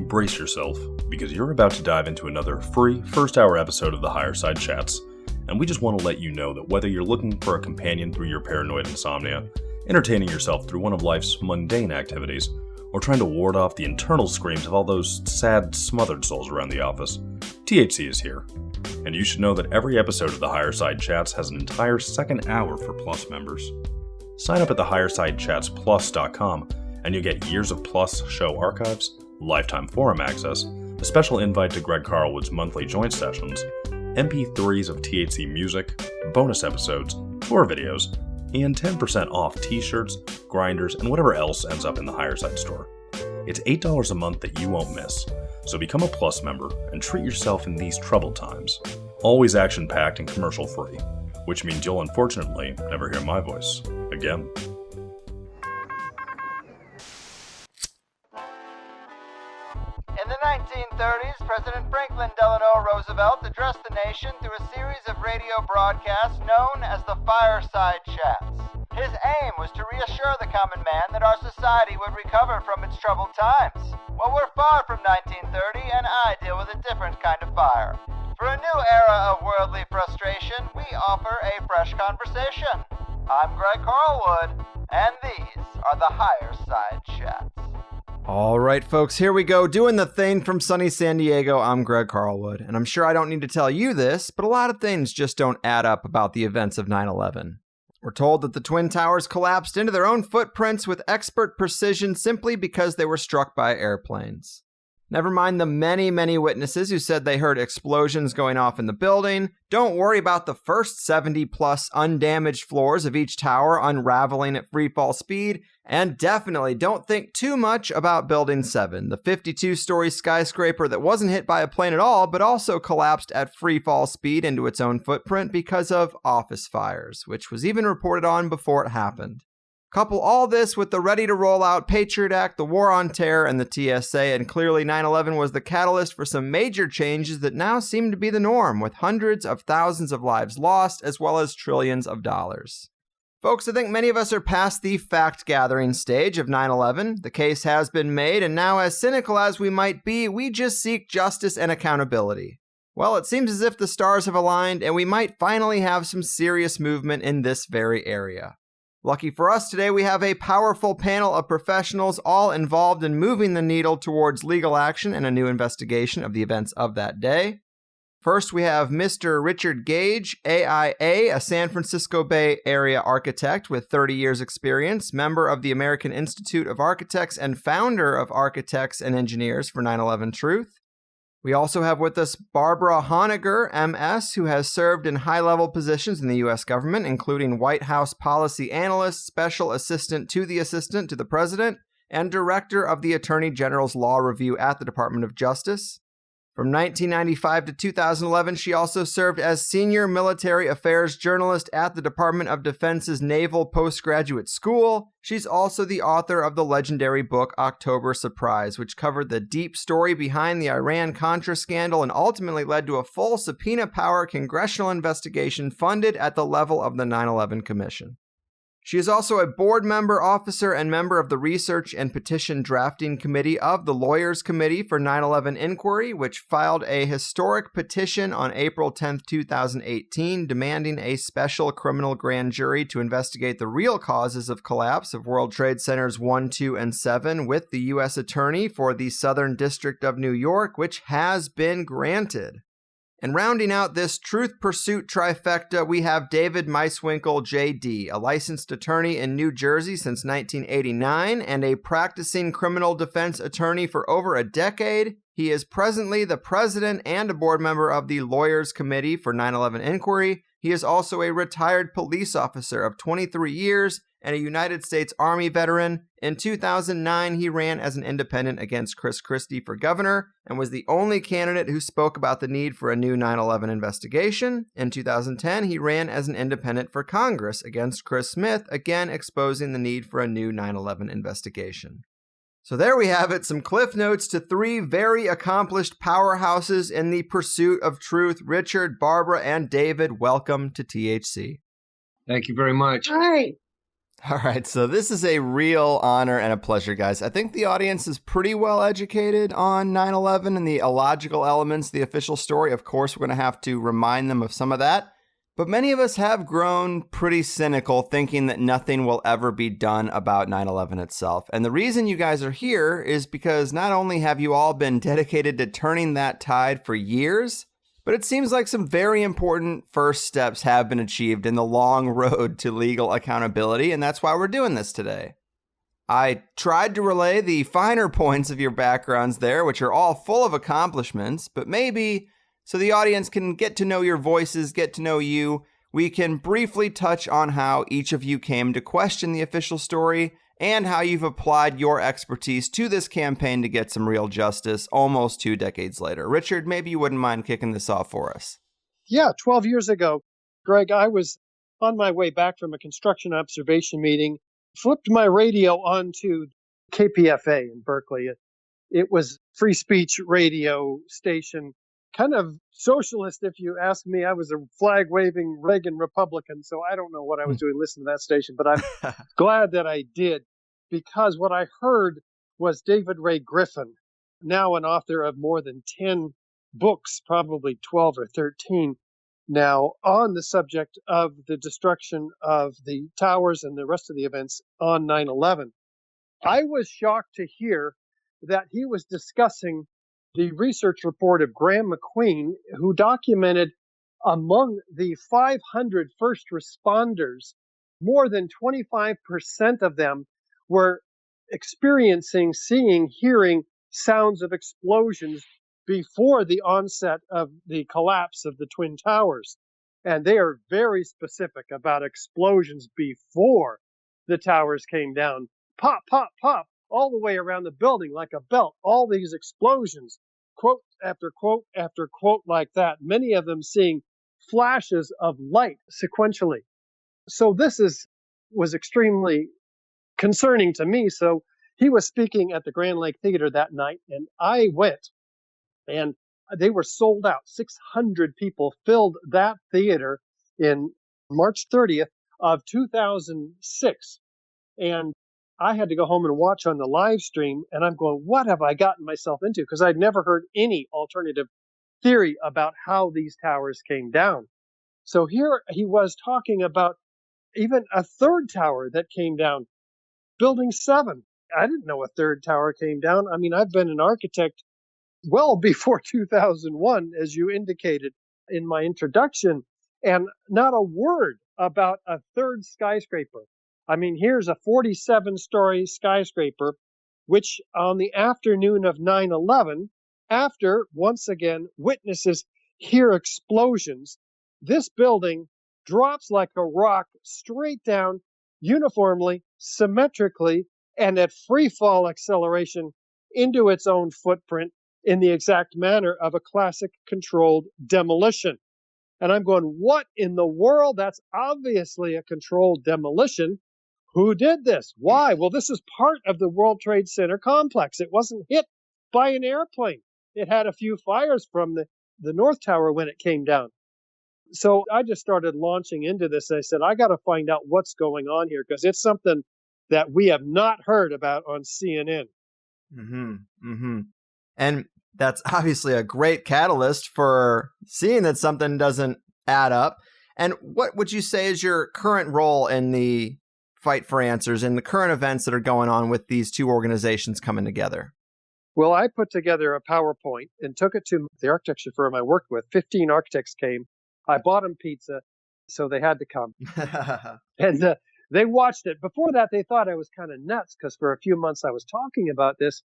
brace yourself, because you're about to dive into another free first-hour episode of the Higher Side Chats, and we just want to let you know that whether you're looking for a companion through your paranoid insomnia, entertaining yourself through one of life's mundane activities, or trying to ward off the internal screams of all those sad, smothered souls around the office, THC is here. And you should know that every episode of the Higher Side Chats has an entire second hour for Plus members. Sign up at thehighersidechatsplus.com and you'll get years of Plus show archives, lifetime forum access, a special invite to Greg Carlwood's monthly joint sessions, MP3s of THC music, bonus episodes, tour videos, and 10% off t-shirts, grinders, and whatever else ends up in the Higher Side store. It's $8 a month that you won't miss, so become a Plus member and treat yourself in these troubled times. Always action-packed and commercial-free, which means you'll unfortunately never hear my voice again. In the 1930s, President Franklin Delano Roosevelt addressed the nation through a series of radio broadcasts known as the Fireside Chats. His aim was to reassure the common man that our society would recover from its troubled times. Well, we're far from 1930, and I deal with a different kind of fire. For a new era of worldly frustration, we offer a fresh conversation. I'm Greg Carlwood, and these are the Higher Side Chats. All right, folks, here we go, doing the thing from sunny San Diego. I'm Greg Carlwood, and I'm sure I don't need to tell you this, but a lot of things just don't add up about the events of 9/11. We're told that the Twin Towers collapsed into their own footprints with expert precision simply because they were struck by airplanes. Never mind the many, many witnesses who said they heard explosions going off in the building. Don't worry about the first 70-plus undamaged floors of each tower unraveling at freefall speed. And definitely don't think too much about Building 7, the 52-story skyscraper that wasn't hit by a plane at all, but also collapsed at freefall speed into its own footprint because of office fires, which was even reported on before it happened. Couple all this with the ready-to-roll-out Patriot Act, the War on Terror, and the TSA, and clearly 9/11 was the catalyst for some major changes that now seem to be the norm, with hundreds of thousands of lives lost, as well as trillions of dollars. Folks, I think many of us are past the fact-gathering stage of 9/11. The case has been made, and now, as cynical as we might be, we just seek justice and accountability. Well, it seems as if the stars have aligned, and we might finally have some serious movement in this very area. Lucky for us today, we have a powerful panel of professionals all involved in moving the needle towards legal action and a new investigation of the events of that day. First, we have Mr. Richard Gage, AIA, a San Francisco Bay Area architect with 30 years experience, member of the American Institute of Architects and founder of Architects and Engineers for 911Truth. We also have with us Barbara Honegger, MS, who has served in high-level positions in the U.S. government, including White House policy analyst, special assistant to the president, and director of the Attorney General's Law Review at the Department of Justice. From 1995 to 2011, she also served as senior military affairs journalist at the Department of Defense's Naval Postgraduate School. She's also the author of the legendary book October Surprise, which covered the deep story behind the Iran-Contra scandal and ultimately led to a full subpoena power congressional investigation funded at the level of the 9/11 Commission. She is also a board member, officer, and member of the Research and Petition Drafting Committee of the Lawyers Committee for 9/11 Inquiry, which filed a historic petition on April 10, 2018, demanding a special criminal grand jury to investigate the real causes of collapse of World Trade Centers 1, 2, and 7 with the U.S. Attorney for the Southern District of New York, which has been granted. And rounding out this truth pursuit trifecta, we have David Meiswinkle, JD, a licensed attorney in New Jersey since 1989 and a practicing criminal defense attorney for over a decade. He is presently the president and a board member of the Lawyers Committee for 9/11 Inquiry. He is also a retired police officer of 23 years and a United States Army veteran. In 2009, he ran as an independent against Chris Christie for governor and was the only candidate who spoke about the need for a new 9/11 investigation. In 2010, he ran as an independent for Congress against Chris Smith, again exposing the need for a new 9/11 investigation. So there we have it, some cliff notes to three very accomplished powerhouses in the pursuit of truth. Richard, Barbara, and David, welcome to THC. Thank you very much. Hi. All right, so this is a real honor and a pleasure, guys. I think the audience is pretty well educated on 9/11 and the illogical elements of the official story. Of course, we're going to have to remind them of some of that. But many of us have grown pretty cynical, thinking that nothing will ever be done about 9/11 itself. And the reason you guys are here is because not only have you all been dedicated to turning that tide for years, but it seems like some very important first steps have been achieved in the long road to legal accountability, and that's why we're doing this today. I tried to relay the finer points of your backgrounds there, which are all full of accomplishments, but maybe so the audience can get to know your voices, get to know you, we can briefly touch on how each of you came to question the official story and how you've applied your expertise to this campaign to get some real justice almost 2 decades later. Richard, maybe you wouldn't mind kicking this off for us. Yeah, 12 years ago, Greg, I was on my way back from a construction observation meeting, flipped my radio onto KPFA in Berkeley. It was free speech radio station, kind of socialist, if you ask me. I was a flag-waving Reagan Republican, so I don't know what I was doing listening to that station, but I'm glad that I did, because what I heard was David Ray Griffin, now an author of more than 10 books, probably 12 or 13 now, on the subject of the destruction of the towers and the rest of the events on 9/11. I was shocked to hear that he was discussing the research report of Graham McQueen, who documented among the 500 first responders, more than 25% of them were experiencing, seeing, hearing sounds of explosions before the onset of the collapse of the Twin Towers. And they are very specific about explosions before the towers came down. Pop, pop, pop, all the way around the building like a belt. All these explosions, quote after quote after quote like that, many of them seeing flashes of light sequentially. So this was extremely concerning to me. So he was speaking at the Grand Lake Theater that night, and I went, and they were sold out. 600 people filled that theater in March 30th of 2006. And I had to go home and watch on the live stream, and I'm going, what have I gotten myself into? Because I'd never heard any alternative theory about how these towers came down. So here he was talking about even a third tower that came down, Building 7. I didn't know a third tower came down. I mean, I've been an architect well before 2001, as you indicated in my introduction, and not a word about a third skyscraper. I mean, here's a 47-story skyscraper, which on the afternoon of 9/11, after, once again, witnesses hear explosions, this building drops like a rock straight down, uniformly, symmetrically, and at free fall acceleration into its own footprint in the exact manner of a classic controlled demolition. And I'm going, what in the world? That's obviously a controlled demolition. Who did this? Why? Well, this is part of the World Trade Center complex. It wasn't hit by an airplane. It had a few fires from the North Tower when it came down. So I just started launching into this. I said, I got to find out what's going on here, because it's something that we have not heard about on CNN. Mm-hmm. Mm-hmm. And that's obviously a great catalyst for seeing that something doesn't add up. And what would you say is your current role in the fight for answers and the current events that are going on with these two organizations coming together? Well, I put together a PowerPoint and took it to the architecture firm I worked with. 15 architects came. I bought them pizza, so they had to come. And they watched it. Before that, they thought I was kind of nuts, because for a few months I was talking about this,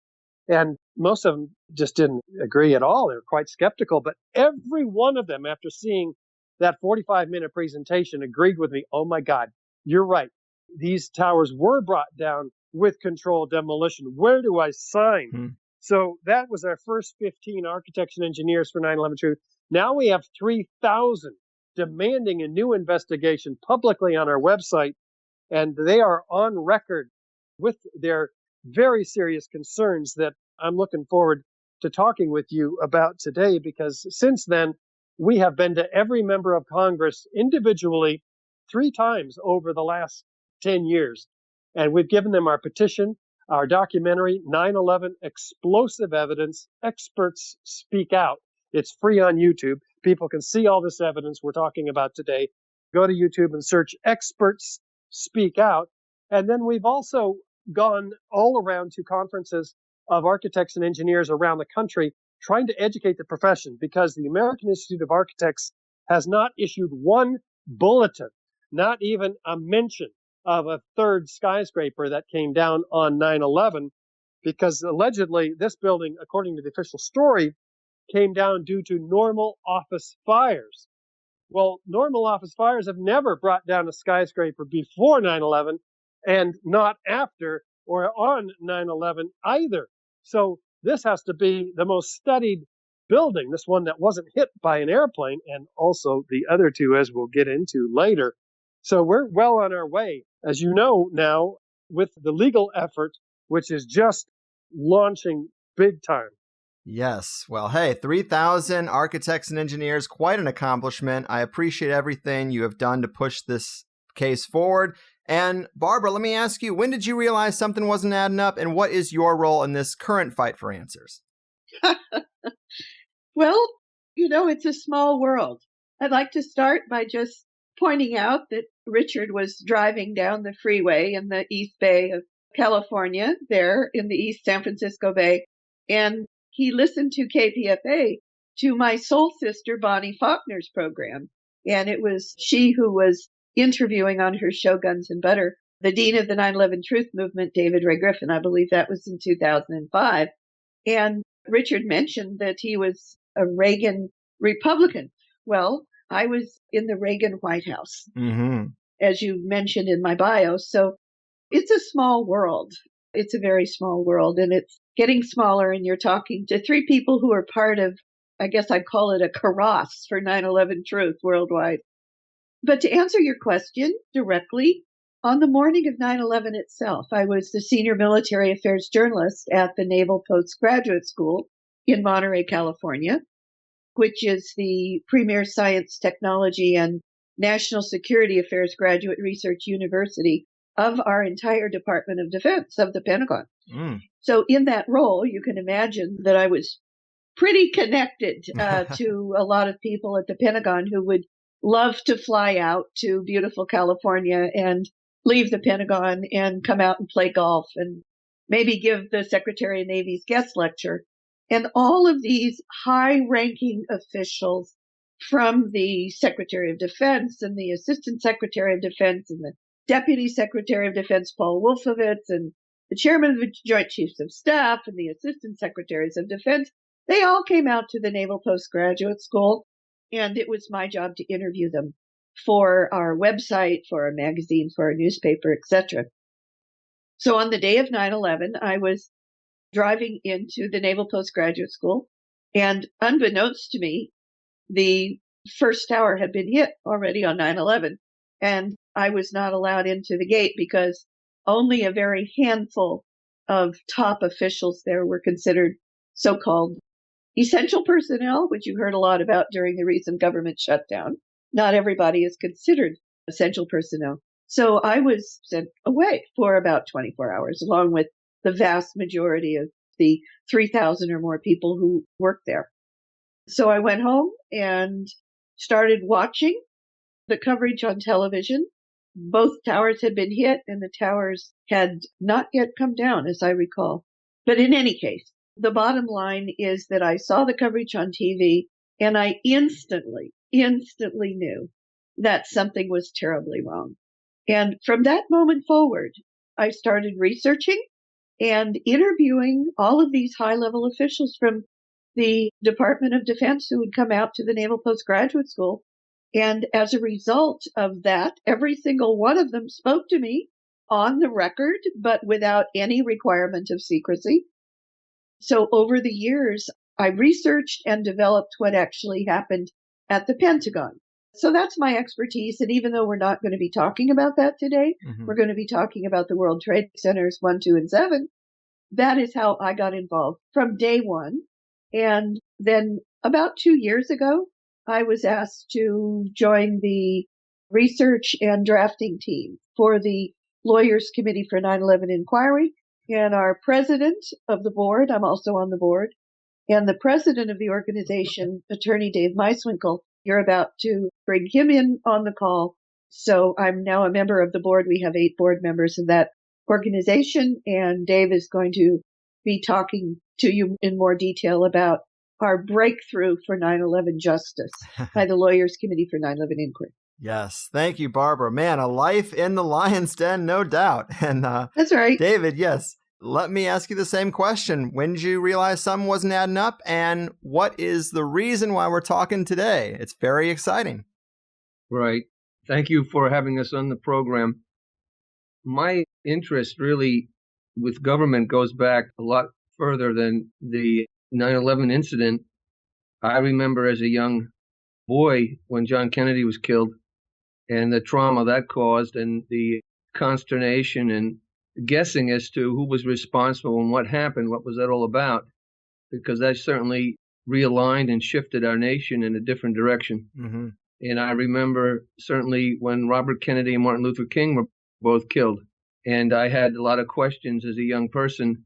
and most of them just didn't agree at all. They were quite skeptical. But every one of them, after seeing that 45-minute presentation, agreed with me. Oh, my God, you're right. These towers were brought down with controlled demolition. Where do I sign? Hmm. So that was our first 15 architects and engineers for 9/11Truth. Now we have 3,000 demanding a new investigation publicly on our website, and they are on record with their very serious concerns that I'm looking forward to talking with you about today, because since then, we have been to every member of Congress individually 3 times over the last 10 years. And we've given them our petition, our documentary, 9/11 Explosive Evidence, Experts Speak Out. It's free on YouTube. People can see all this evidence we're talking about today. Go to YouTube and search Experts Speak Out. And then we've also gone all around to conferences of architects and engineers around the country trying to educate the profession, because the American Institute of Architects has not issued one bulletin, not even a mention of a third skyscraper that came down on 9/11, because allegedly this building, according to the official story, came down due to normal office fires. Well, normal office fires have never brought down a skyscraper before 9/11 and not after or on 9/11 either. So this has to be the most studied building, this one that wasn't hit by an airplane, and also the other two, as we'll get into later. So we're well on our way, as you know now, with the legal effort, which is just launching big time. Yes. Well, hey, 3,000 architects and engineers, quite an accomplishment. I appreciate everything you have done to push this case forward. And Barbara, let me ask you, when did you realize something wasn't adding up, and what is your role in this current fight for answers? Well, it's a small world. I'd like to start by just pointing out that Richard was driving down the freeway in the East Bay of California, there in the East San Francisco Bay, and he listened to KPFA, to my soul sister, Bonnie Faulkner's program. And it was she who was interviewing on her show, Guns and Butter, the dean of the 9/11 Truth movement, David Ray Griffin. I believe that was in 2005. And Richard mentioned that he was a Reagan Republican. Well, I was in the Reagan White House, as you mentioned in my bio. So it's a small world. It's a very small world, and it's getting smaller, and you're talking to three people who are part of, I guess I'd call it a carouse for 9/11 Truth worldwide. But to answer your question directly, on the morning of 9/11 itself, I was the senior military affairs journalist at the Naval Postgraduate School in Monterey, California, which is the premier science, technology, and national security affairs graduate research university of our entire Department of Defense, of the Pentagon. So in that role, you can imagine that I was pretty connected to a lot of people at the Pentagon who would love to fly out to beautiful California and leave the Pentagon and come out and play golf and maybe give the Secretary of Navy's guest lecture. And all of these high-ranking officials, from the Secretary of Defense and the Assistant Secretary of Defense and the Deputy Secretary of Defense, Paul Wolfowitz, and the Chairman of the Joint Chiefs of Staff and the Assistant Secretaries of Defense, they all came out to the Naval Postgraduate School, and it was my job to interview them for our website, for our magazine, for our newspaper, etc. So on the day of 9/11, I was driving into the Naval Postgraduate School, and unbeknownst to me, the first tower had been hit already on 9/11, and I was not allowed into the gate because only a very handful of top officials there were considered so-called essential personnel, which you heard a lot about during the recent government shutdown. Not everybody is considered essential personnel. So I was sent away for about 24 hours, along with the vast majority of the 3,000 or more people who worked there. So I went home and started watching the coverage on television. Both towers had been hit, and the towers had not yet come down, as I recall. But in any case, the bottom line is that I saw the coverage on TV, and I instantly knew that something was terribly wrong. And from that moment forward, I started researching and interviewing all of these high-level officials from the Department of Defense who would come out to the Naval Postgraduate School. And as a result of that, every single one of them spoke to me on the record, but without any requirement of secrecy. So over the years, I researched and developed what actually happened at the Pentagon. So that's my expertise. And even though we're not going to be talking about that today, we're going to be talking about the World Trade Centers 1, 2, and 7. That is how I got involved from day one. And then about 2 years ago, I was asked to join the research and drafting team for the Lawyers Committee for 9/11 Inquiry, and our president of the board, I'm also on the board, and the president of the organization, Attorney Dave Meiswinkle. You're about to bring him in on the call. So I'm now a member of the board. We have 8 board members in that organization, and Dave is going to be talking to you in more detail about our breakthrough for 9/11 justice by the Lawyers Committee for 9/11 Inquiry. Yes. Thank you, Barbara. Man, a life in the lion's den, no doubt. And That's right. David, yes. Let me ask you the same question. When did you realize something wasn't adding up? And what is the reason why we're talking today? It's very exciting. Right. Thank you for having us on the program. My interest really with government goes back a lot further than the 9/11 incident. I remember as a young boy when John Kennedy was killed and the trauma that caused and the consternation and guessing as to who was responsible and what happened, what was that all about, because that certainly realigned and shifted our nation in a different direction. Mm-hmm. And I remember certainly when Robert Kennedy and Martin Luther King were both killed. And I had a lot of questions as a young person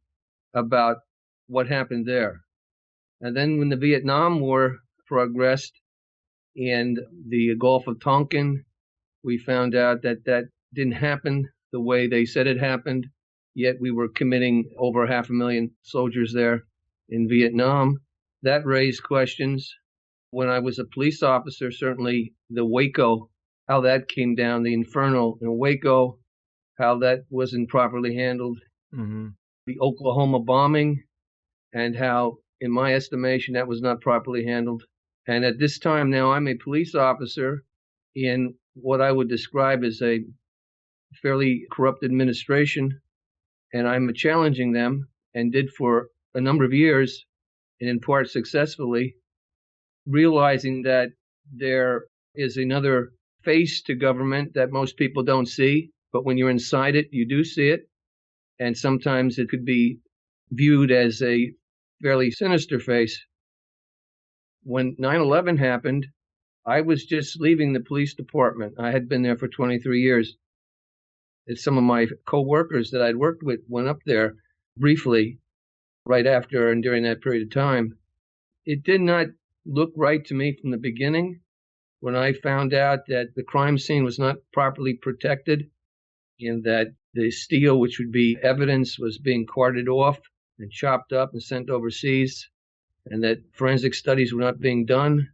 about what happened there. And then when the Vietnam War progressed and the Gulf of Tonkin, we found out that that didn't happen the way they said it happened, yet we were committing over 500,000 soldiers there in Vietnam. That raised questions. When I was a police officer, certainly the Waco, how that came down, the inferno in Waco, how that wasn't properly handled, the Oklahoma bombing, and how, in my estimation, that was not properly handled. And at this time now, I'm a police officer in what I would describe as a fairly corrupt administration, and I'm challenging them, and did for a number of years, and in part successfully, realizing that there is another face to government that most people don't see, but when you're inside it, you do see it, and sometimes it could be viewed as a fairly sinister face. When 9/11 happened, I was just leaving the police department. I had been there for 23 years. And some of my co-workers that I'd worked with went up there briefly right after and during that period of time. It did not look right to me from the beginning when I found out that the crime scene was not properly protected and that the steel, which would be evidence, was being carted off and chopped up and sent overseas, and that forensic studies were not being done,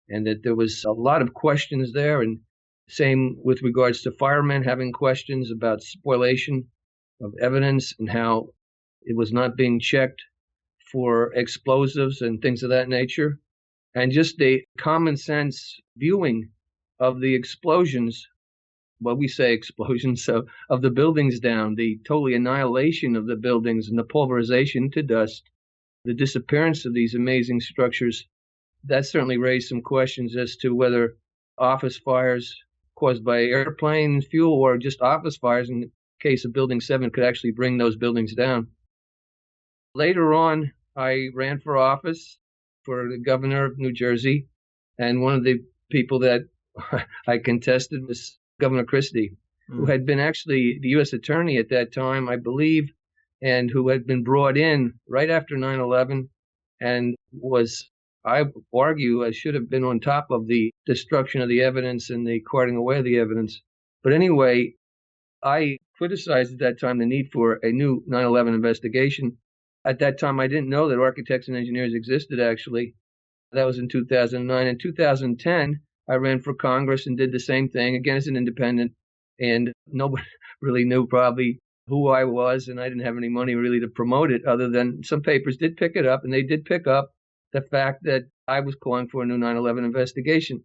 and that there was a lot of questions there. And same with regards to firemen having questions about spoliation of evidence and how it was not being checked for explosives and things of that nature. And just a common sense viewing of the explosions, well, we say explosions, of the buildings down, the total annihilation of the buildings and the pulverization to dust, the disappearance of these amazing structures. That certainly raised some questions as to whether office fires caused by airplane fuel or just office fires in the case of Building 7 could actually bring those buildings down. Later on, I ran for office for the governor of New Jersey, and one of the people that I contested was Governor Christie, who had been actually the U.S. attorney at that time, I believe, and who had been brought in right after 9/11 and was, I argue, I should have been on top of the destruction of the evidence and the carting away of the evidence. But anyway, I criticized at that time the need for a new 9/11 investigation. At that time, I didn't know that architects and engineers existed, actually. That was in 2009. In 2010, I ran for Congress and did the same thing, again as an independent. And nobody really knew probably who I was, and I didn't have any money really to promote it, other than some papers did pick it up, and they did pick up the fact that I was calling for a new 9/11 investigation.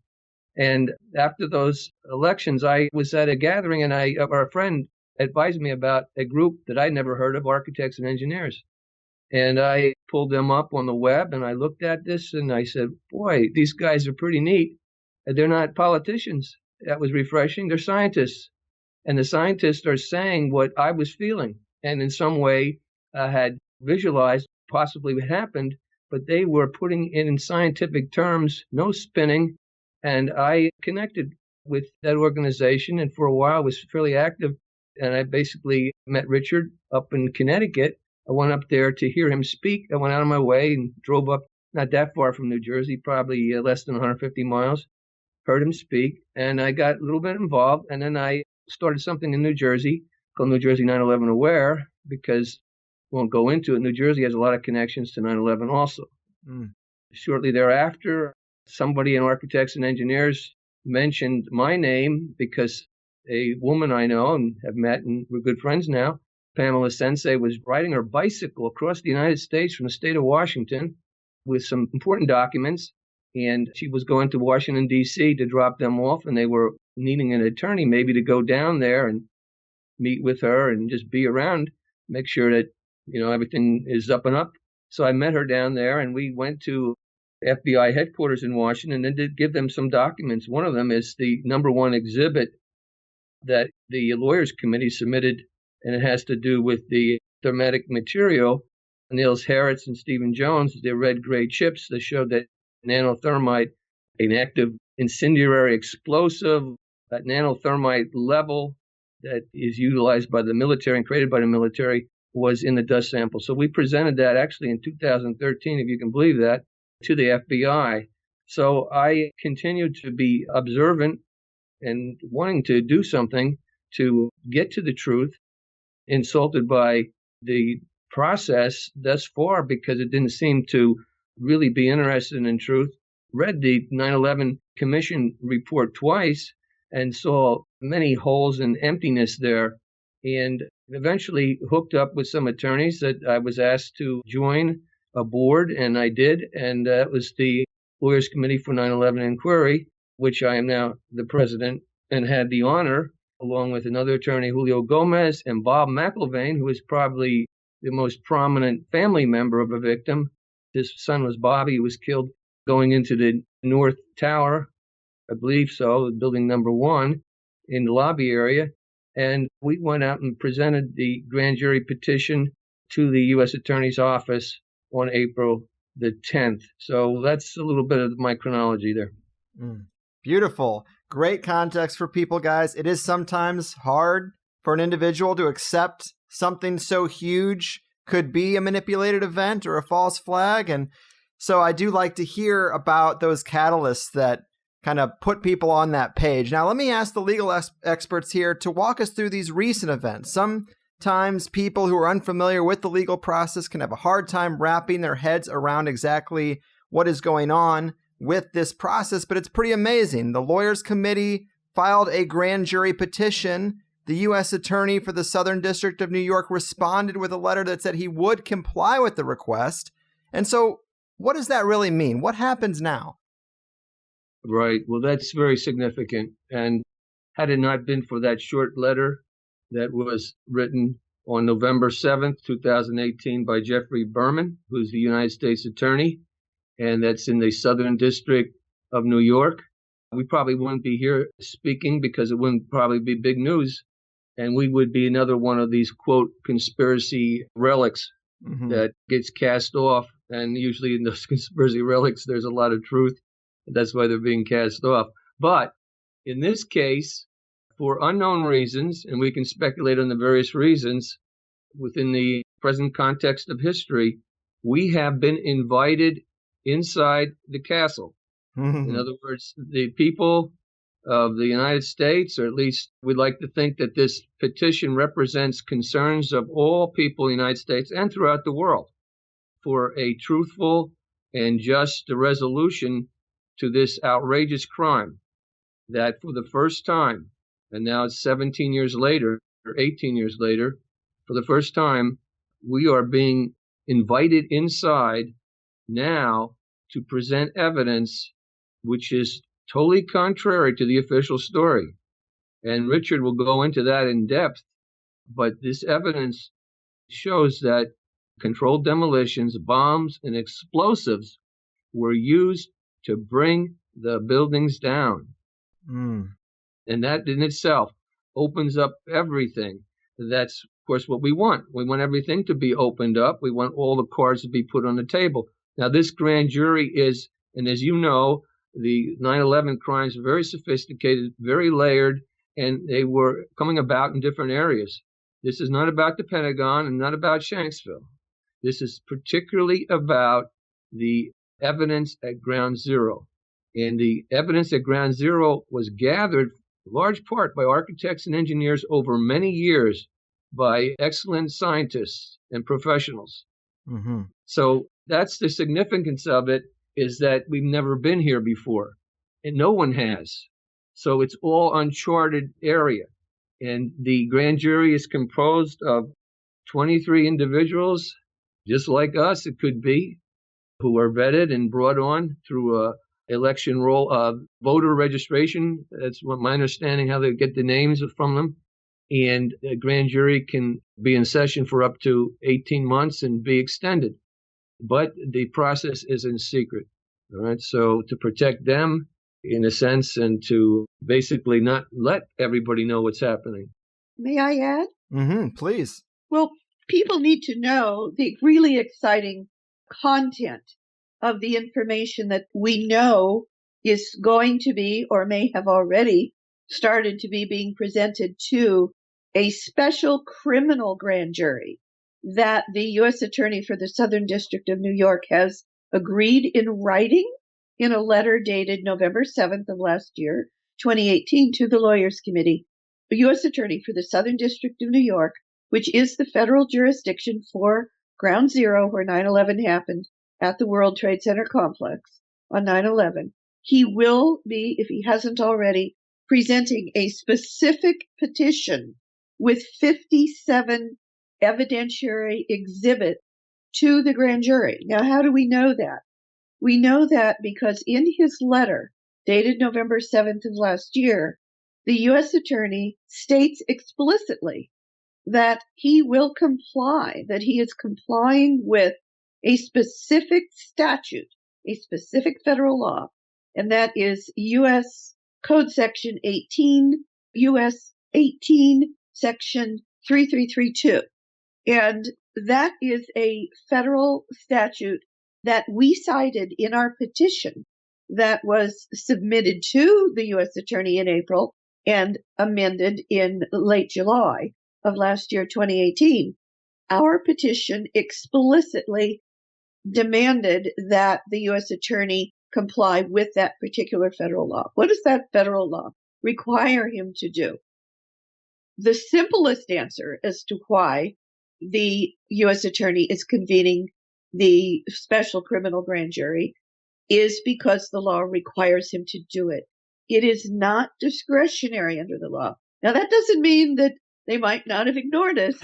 And after those elections, I was at a gathering, and our friend advised me about a group that I'd never heard of, architects and engineers. And I pulled them up on the web, and I looked at this, and I said, boy, these guys are pretty neat. They're not politicians. That was refreshing. They're scientists. And the scientists are saying what I was feeling, and in some way had visualized possibly what happened, but they were putting it in scientific terms, no spinning. And I connected with that organization, and for a while was fairly active And I basically met Richard up in Connecticut. I went up there to hear him speak. I went out of my way and drove up, not that far from New Jersey, probably less than 150 miles, heard him speak, and I got a little bit involved. And then I started something in New Jersey called New Jersey 9/11 Aware, because won't go into it. New Jersey has a lot of connections to 9/11 also. Shortly thereafter, somebody in architects and engineers mentioned my name because a woman I know and have met and we're good friends now, Pamela Sensei, was riding her bicycle across the United States from the state of Washington with some important documents. And she was going to Washington, D.C. to drop them off. And they were needing an attorney maybe to go down there and meet with her and just be around, make sure that, everything is up and up. So I met her down there and we went to FBI headquarters in Washington and did give them some documents. One of them is the #1 exhibit that the Lawyers Committee submitted, and it has to do with the thermatic material. Niels Harritz and Stephen Jones, the red gray chips that showed that nanothermite, an active incendiary explosive at nanothermite level that is utilized by the military and created by the military, was in the dust sample. So we presented that actually in 2013, if you can believe that, to the FBI. So I continued to be observant and wanting to do something to get to the truth, insulted by the process thus far because it didn't seem to really be interested in truth. Read the 9/11 Commission report twice and saw many holes and emptiness there, and eventually hooked up with some attorneys that I was asked to join a board, and I did, and that was the Lawyers Committee for 9/11 Inquiry, which I am now the president, and had the honor, along with another attorney, Julio Gomez, and Bob McIlvaine, who is probably the most prominent family member of a victim. His son was Bobby, who was killed going into the North Tower, I believe so, building #1 in the lobby area. And we went out and presented the grand jury petition to the U.S. Attorney's Office on April the 10th. So that's a little bit of my chronology there. Beautiful. Great context for people, guys. It is sometimes hard for an individual to accept something so huge could be a manipulated event or a false flag. And so I do like to hear about those catalysts that kind of put people on that page. Now, let me ask the legal experts here to walk us through these recent events. Sometimes people who are unfamiliar with the legal process can have a hard time wrapping their heads around exactly what is going on with this process, but it's pretty amazing. The Lawyers Committee filed a grand jury petition. The U.S. Attorney for the Southern District of New York responded with a letter that said he would comply with the request. And so what does that really mean? What happens now? Right. Well, that's very significant. And had it not been for that short letter that was written on November 7th, 2018 by Jeffrey Berman, who's the United States Attorney, and that's in the Southern District of New York, we probably wouldn't be here speaking because it wouldn't probably be big news. And we would be another one of these, quote, conspiracy relics that gets cast off. And usually in those conspiracy relics, there's a lot of truth. That's why they're being cast off. But in this case, for unknown reasons, and we can speculate on the various reasons within the present context of history, we have been invited inside the castle. In other words, the people of the United States, or at least we'd like to think that this petition represents concerns of all people in the United States and throughout the world for a truthful and just resolution to this outrageous crime that for the first time, and now it's 17 years later, or 18 years later, for the first time, we are being invited inside now to present evidence which is totally contrary to the official story. And Richard will go into that in depth, but this evidence shows that controlled demolitions, bombs, and explosives were used to bring the buildings down. And that in itself opens up everything. That's, of course, what we want. We want everything to be opened up. We want all the cards to be put on the table. Now, this grand jury is, and as you know, the 9/11 crimes are very sophisticated, very layered, and they were coming about in different areas. This is not about the Pentagon and not about Shanksville. This is particularly about the evidence at Ground Zero. And the evidence at Ground Zero was gathered in large part by architects and engineers over many years by excellent scientists and professionals. Mm-hmm. So that's the significance of it, is that we've never been here before, and no one has. So it's all uncharted area. And the grand jury is composed of 23 individuals, just like us, it could be, who are vetted and brought on through a election roll of voter registration. That's what my understanding, how they get the names from them. And a grand jury can be in session for up to 18 months and be extended. But the process is in secret. All right. So to protect them, in a sense, and to basically not let everybody know what's happening. May I add? Mm-hmm. Please. Well, people need to know the really exciting content of the information that we know is going to be, or may have already started to be, being presented to a special criminal grand jury that the U.S. Attorney for the Southern District of New York has agreed in writing in a letter dated November 7th of last year, 2018, to the Lawyers Committee. The U.S. Attorney for the Southern District of New York, which is the federal jurisdiction for Ground Zero, where 9/11 happened at the World Trade Center complex on 9/11. He will be, if he hasn't already, presenting a specific petition with 57 evidentiary exhibits to the grand jury. Now, how do we know that? We know that because in his letter, dated November 7th of last year, the U.S. Attorney states explicitly that he will comply, that he is complying with a specific statute, a specific federal law, and that is U.S. Code Section 18, U.S. 18, Section 3332. And that is a federal statute that we cited in our petition that was submitted to the U.S. Attorney in April and amended in late July of last year, 2018. Our petition explicitly demanded that the U.S. Attorney comply with that particular federal law. What does that federal law require him to do? The simplest answer as to why the U.S. Attorney is convening the special criminal grand jury is because the law requires him to do it. It is not discretionary under the law. Now, that doesn't mean that they might not have ignored us.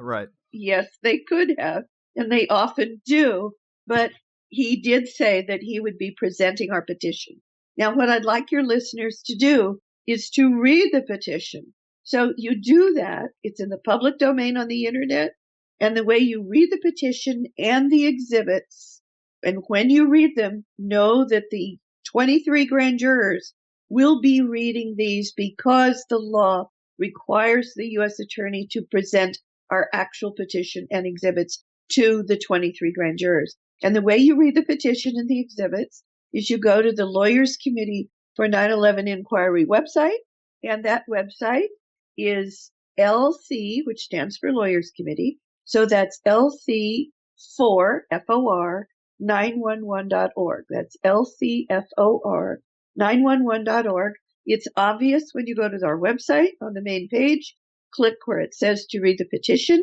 Right. Yes, they could have, and they often do, but he did say that he would be presenting our petition. Now, what I'd like your listeners to do is to read the petition. So you do that. It's in the public domain on the internet. And the way you read the petition and the exhibits, and when you read them, know that the 23 grand jurors will be reading these because the law requires the U.S. Attorney to present our actual petition and exhibits to the 23 grand jurors. And the way you read the petition and the exhibits is you go to the Lawyers Committee for 9/11 Inquiry website, and that website is LC, which stands for Lawyers Committee. So that's LC4, F-O-R, 911.org. That's LCFOR, 911.org. It's obvious when you go to our website on the main page, click where it says to read the petition.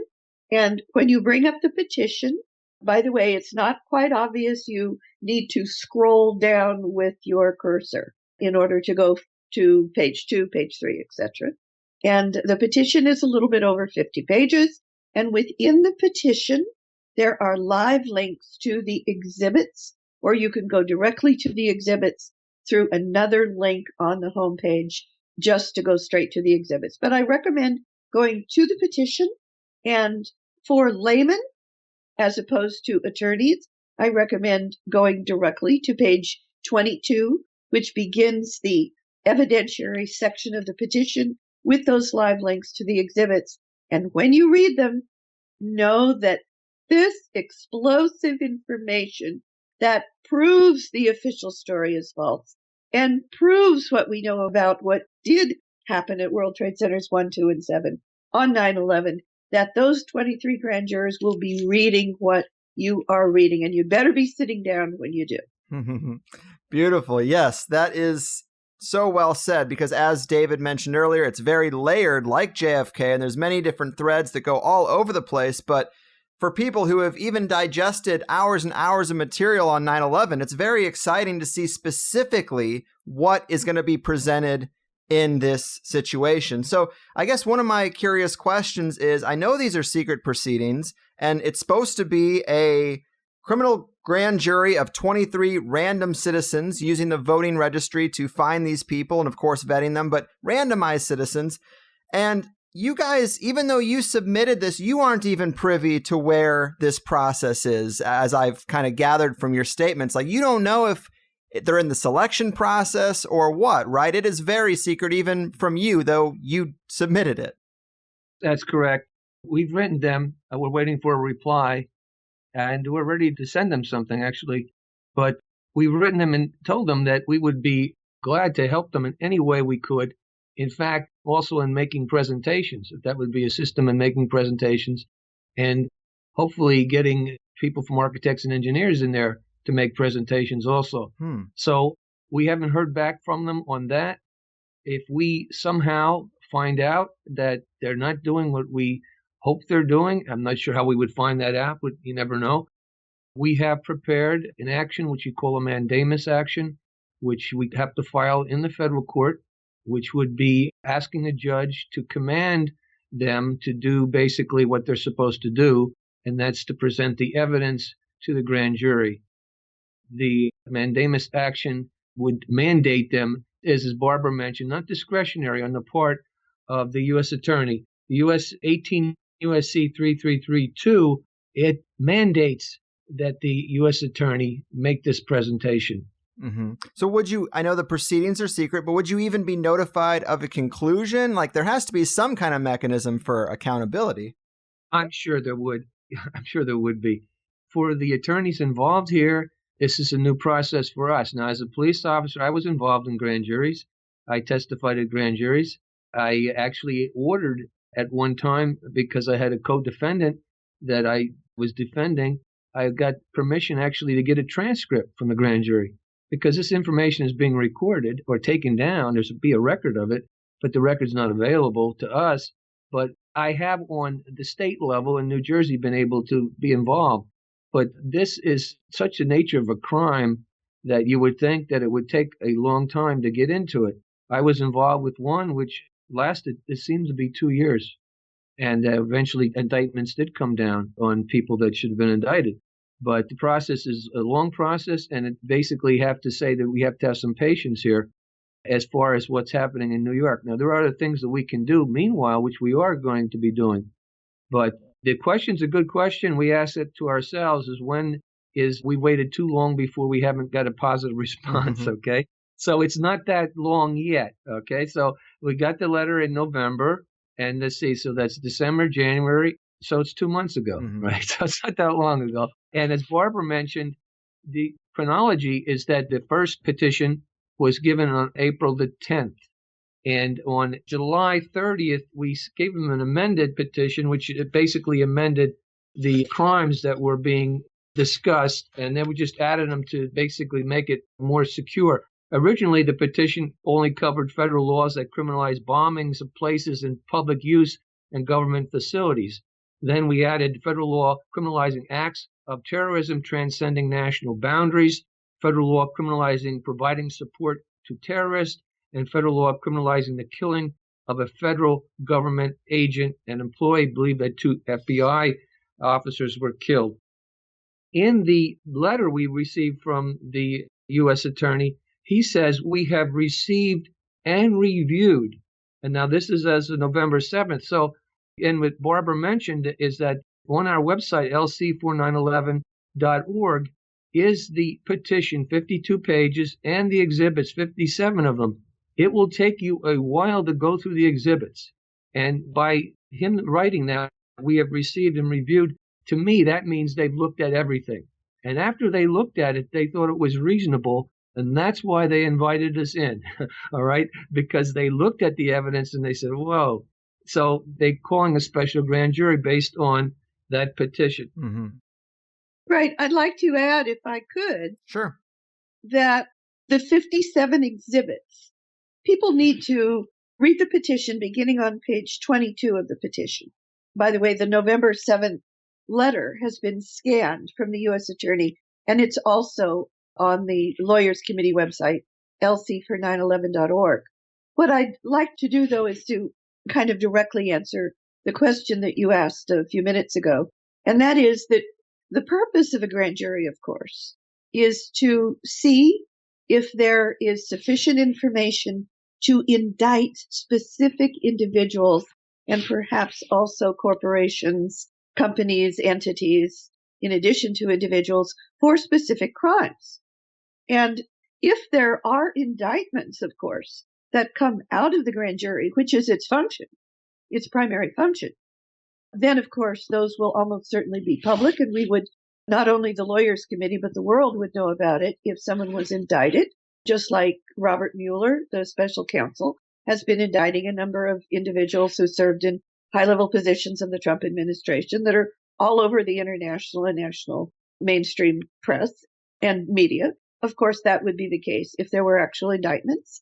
And when you bring up the petition, by the way, it's not quite obvious. You need to scroll down with your cursor in order to go to page 2, page 3, etc. And the petition is a little bit over 50 pages. And within the petition, there are live links to the exhibits, or you can go directly to the exhibits through another link on the homepage just to go straight to the exhibits. But I recommend going to the petition, and for laymen, as opposed to attorneys, I recommend going directly to page 22, which begins the evidentiary section of the petition with those live links to the exhibits. And when you read them, know that this explosive information that proves the official story is false and proves what we know about what did happened at World Trade Centers 1, 2, and 7 on 9/11, that those 23 grand jurors will be reading what you are reading, and you better be sitting down when you do. Beautiful. Yes, that is so well said, because as David mentioned earlier, it's very layered like JFK, and there's many different threads that go all over the place. But for people who have even digested hours and hours of material on 9/11, it's very exciting to see specifically what is going to be presented in this situation. So I guess one of my curious questions is, I know these are secret proceedings, and it's supposed to be a criminal grand jury of 23 random citizens using the voting registry to find these people and, of course, vetting them, but randomized citizens. And you guys, even though you submitted this, you aren't even privy to where this process is, as I've kind of gathered from your statements. Like, you don't know if they're in the selection process or what, right? It is very secret, even from you, though you submitted it. That's correct. We've written them. We're waiting for a reply, and we're ready to send them something, actually. But we've written them and told them that we would be glad to help them in any way we could. In fact, also in making presentations, if that would be a system in making presentations, and hopefully getting people from architects and engineers in there to make presentations also. So we haven't heard back from them on that. If we somehow find out that they're not doing what we hope they're doing, I'm not sure how we would find that out, but you never know. We have prepared an action, which you call a mandamus action, which we have to file in the federal court, which would be asking a judge to command them to do basically what they're supposed to do, and that's to present the evidence to the grand jury. The mandamus action would mandate them, as Barbara mentioned, not discretionary on the part of the U.S. attorney. The U.S. 18 U.S.C. 3332, it mandates that the U.S. attorney make this presentation. So would you, I know the proceedings are secret, but would you even be notified of a conclusion? Like, there has to be some kind of mechanism for accountability. I'm sure there would. I'm sure there would be. For the attorneys involved here, this is a new process for us. Now, as a police officer, I was involved in grand juries. I testified at grand juries. I actually ordered at one time, because I had a co-defendant that I was defending, I got permission actually to get a transcript from the grand jury, because this information is being recorded or taken down. There's be a record of it, but the record's not available to us. But I have on the state level in New Jersey been able to be involved. But this is such the nature of a crime that you would think that it would take a long time to get into it. I was involved with one which lasted, it seems to be 2 years. And eventually indictments did come down on people that should have been indicted. But the process is a long process, and it basically have to say that we have to have some patience here as far as what's happening in New York. Now, there are other things that we can do meanwhile, which we are going to be doing. But the question's a good question. We ask it to ourselves is we waited too long before we haven't got a positive response, okay? So it's not that long yet, okay? So we got the letter in November, and let's see, so that's December, January, so it's 2 months ago, right? So it's not that long ago. And as Barbara mentioned, the chronology is that the first petition was given on April the 10th. And on July 30th, we gave them an amended petition, which basically amended the crimes that were being discussed. And then we just added them to basically make it more secure. Originally, the petition only covered federal laws that criminalize bombings of places in public use and government facilities. Then we added federal law criminalizing acts of terrorism transcending national boundaries, federal law criminalizing providing support to terrorists, and federal law criminalizing the killing of a federal government agent and employee. I believe that 2 FBI officers were killed. In the letter we received from the U.S. attorney, he says we have received and reviewed. And now this is as of November 7th. So, and what Barbara mentioned is that on our website, lc4911.org, is the petition, 52 pages, and the exhibits, 57 of them. It will take you a while to go through the exhibits. And by him writing that, we have received and reviewed, to me, that means they've looked at everything. And after they looked at it, they thought it was reasonable And that's why they invited us in, all right? Because they looked at the evidence and they said, whoa. So they're calling a special grand jury based on that petition. Mm-hmm. Right. I'd like to add, if I could, Sure. that the 57 exhibits, people need to read the petition beginning on page 22 of the petition. By the way, the November 7th letter has been scanned from the U.S. Attorney, and it's also on the Lawyers Committee website, lc4911.org. What I'd like to do, though, is to kind of directly answer the question that you asked a few minutes ago, and that is that the purpose of a grand jury, of course, is to see if there is sufficient information to indict specific individuals and perhaps also corporations, companies, entities, in addition to individuals, for specific crimes. And if there are indictments, of course, that come out of the grand jury, which is its function, its primary function, then, of course, those will almost certainly be public, and we would, not only the Lawyers Committee, but the world would know about it if someone was indicted, just like Robert Mueller, the special counsel, has been indicting a number of individuals who served in high-level positions in the Trump administration that are all over the international and national mainstream press and media. Of course, that would be the case if there were actual indictments.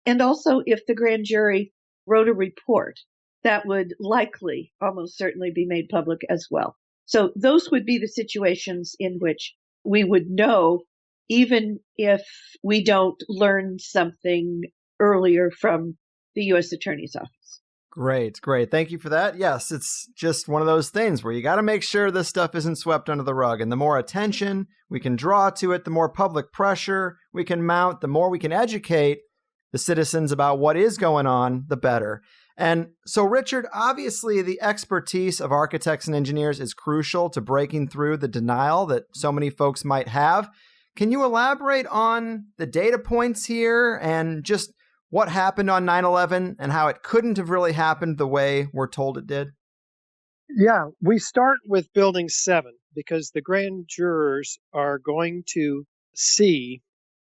And also if the grand jury wrote a report, that would likely, almost certainly, be made public as well. So those would be the situations in which we would know, even if we don't learn something earlier from the U.S. Attorney's Office. Great. Thank you for that. Yes, it's just one of those things where you got to make sure this stuff isn't swept under the rug. And the more attention we can draw to it, the more public pressure we can mount, the more we can educate the citizens about what is going on, the better. And so, Richard, obviously the expertise of architects and engineers is crucial to breaking through the denial that so many folks might have. Can you elaborate on the data points here and just what happened on 9/11 and how it couldn't have really happened the way we're told it did? Yeah, we start with Building 7 because the grand jurors are going to see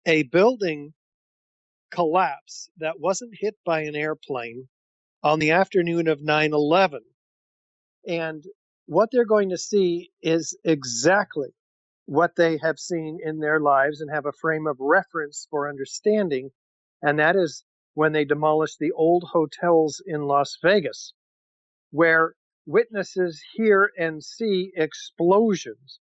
a building collapse that wasn't hit by an airplane on the afternoon of 9/11. And what they're going to see is exactly what they have seen in their lives and have a frame of reference for understanding. And that is when they demolished the old hotels in Las Vegas, where witnesses hear and see explosions.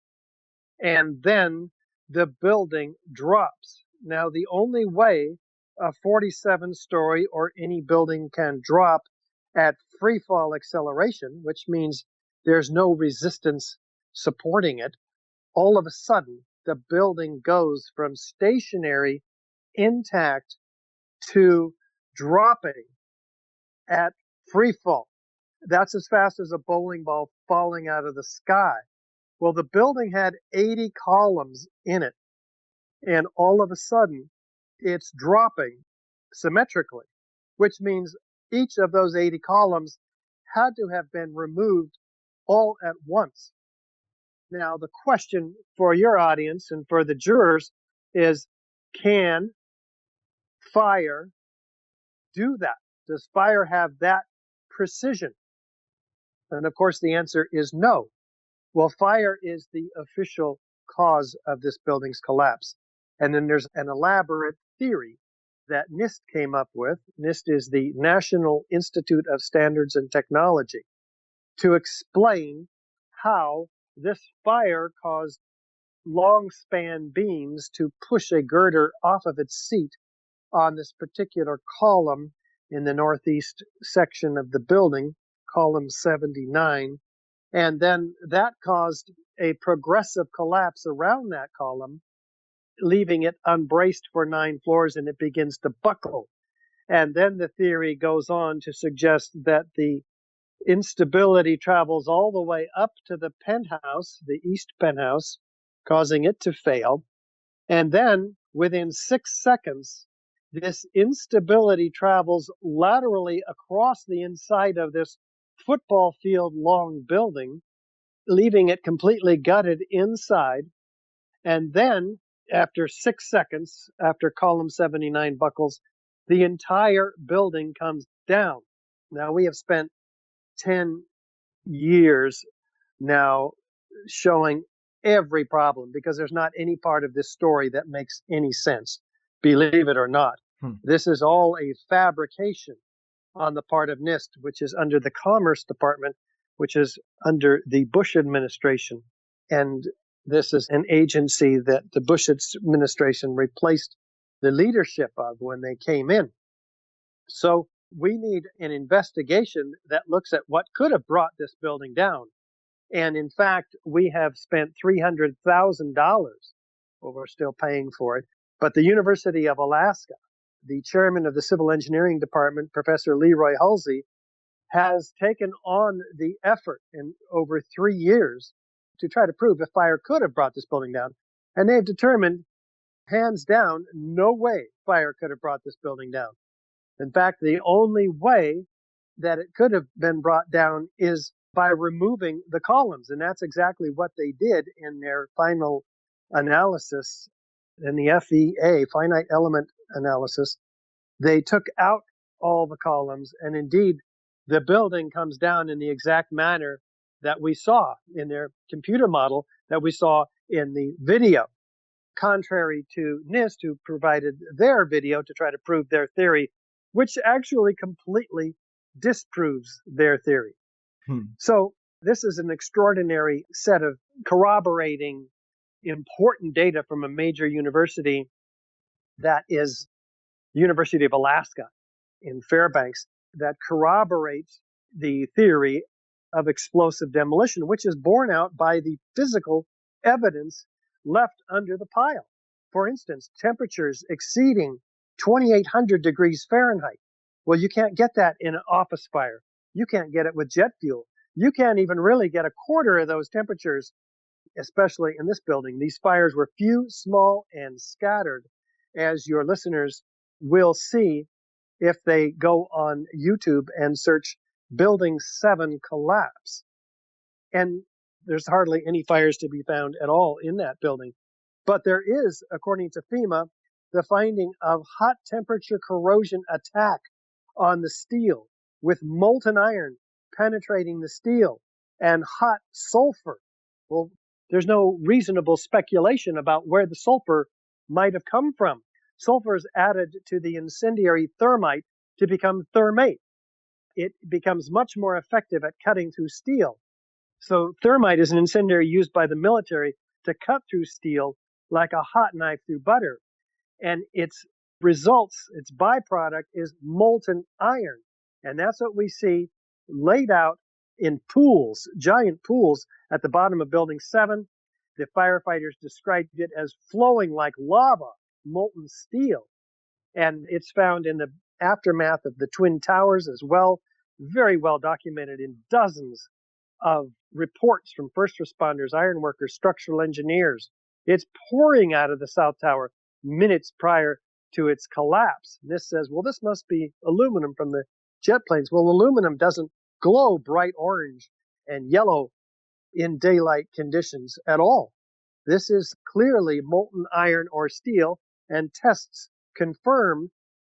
And then the building drops. Now, the only way a 47-story or any building can drop at free fall acceleration, which means there's no resistance supporting it, all of a sudden the building goes from stationary, intact, to dropping at free fall. That's as fast as a bowling ball falling out of the sky. Well, the building had 80 columns in it, and all of a sudden it's dropping symmetrically, which means each of those 80 columns had to have been removed all at once. Now, the question for your audience and for the jurors is, can fire do that? Does fire have that precision? And of course, the answer is no. Well, fire is the official cause of this building's collapse. And then there's an elaborate theory that NIST came up with. NIST is the National Institute of Standards and Technology, to explain how this fire caused long span beams to push a girder off of its seat on this particular column in the northeast section of the building, column 79. And then that caused a progressive collapse around that column, leaving it unbraced for 9 floors, and it begins to buckle. And then the theory goes on to suggest that the instability travels all the way up to the penthouse, the east penthouse, causing it to fail. And then within 6 seconds, this instability travels laterally across the inside of this football field long building, leaving it completely gutted inside. And then after 6 seconds, after column 79 buckles, the entire building comes down. Now, we have spent 10 years now showing every problem because there's not any part of this story that makes any sense, believe it or not. This is all a fabrication on the part of NIST, which is under the Commerce Department, which is under the Bush administration. And this is an agency that the Bush administration replaced the leadership of when they came in. So we need an investigation that looks at what could have brought this building down. And in fact, we have spent $300,000, well, we're still paying for it. But the University of Alaska, the chairman of the Civil Engineering Department, Professor Leroy Hulsey, has taken on the effort in over 3 years to try to prove if fire could have brought this building down. And they've determined, hands down, no way fire could have brought this building down. In fact, the only way that it could have been brought down is by removing the columns. And that's exactly what they did in their final analysis in the FEA, finite element analysis. They took out all the columns, and indeed, the building comes down in the exact manner that we saw in their computer model, that we saw in the video, contrary to NIST, who provided their video to try to prove their theory, which actually completely disproves their theory. So this is an extraordinary set of corroborating important data from a major university, that is University of Alaska in Fairbanks, that corroborates the theory of explosive demolition, which is borne out by the physical evidence left under the pile. For instance, temperatures exceeding 2,800 degrees Fahrenheit. Well, you can't get that in an office fire. You can't get it with jet fuel. You can't even really get a quarter of those temperatures, especially in this building. These fires were few, small, and scattered, as your listeners will see if they go on YouTube and search Building 7 collapse. And there's hardly any fires to be found at all in that building. But there is, according to FEMA, the finding of hot temperature corrosion attack on the steel, with molten iron penetrating the steel and hot sulfur. Well, there's no reasonable speculation about where the sulfur might have come from. Sulfur is added to the incendiary thermite to become thermate. It becomes much more effective at cutting through steel. So thermite is an incendiary used by the military to cut through steel like a hot knife through butter. And its results, its byproduct, is molten iron. And that's what we see laid out in pools, giant pools at the bottom of Building 7. The firefighters described it as flowing like lava, molten steel. And it's found in the aftermath of the Twin Towers as well, very well documented in dozens of reports from first responders, ironworkers, structural engineers. It's pouring out of the South Tower minutes prior to its collapse. And this says, well, this must be aluminum from the jet planes. Well, aluminum doesn't glow bright orange and yellow in daylight conditions at all. This is clearly molten iron or steel, and tests confirm,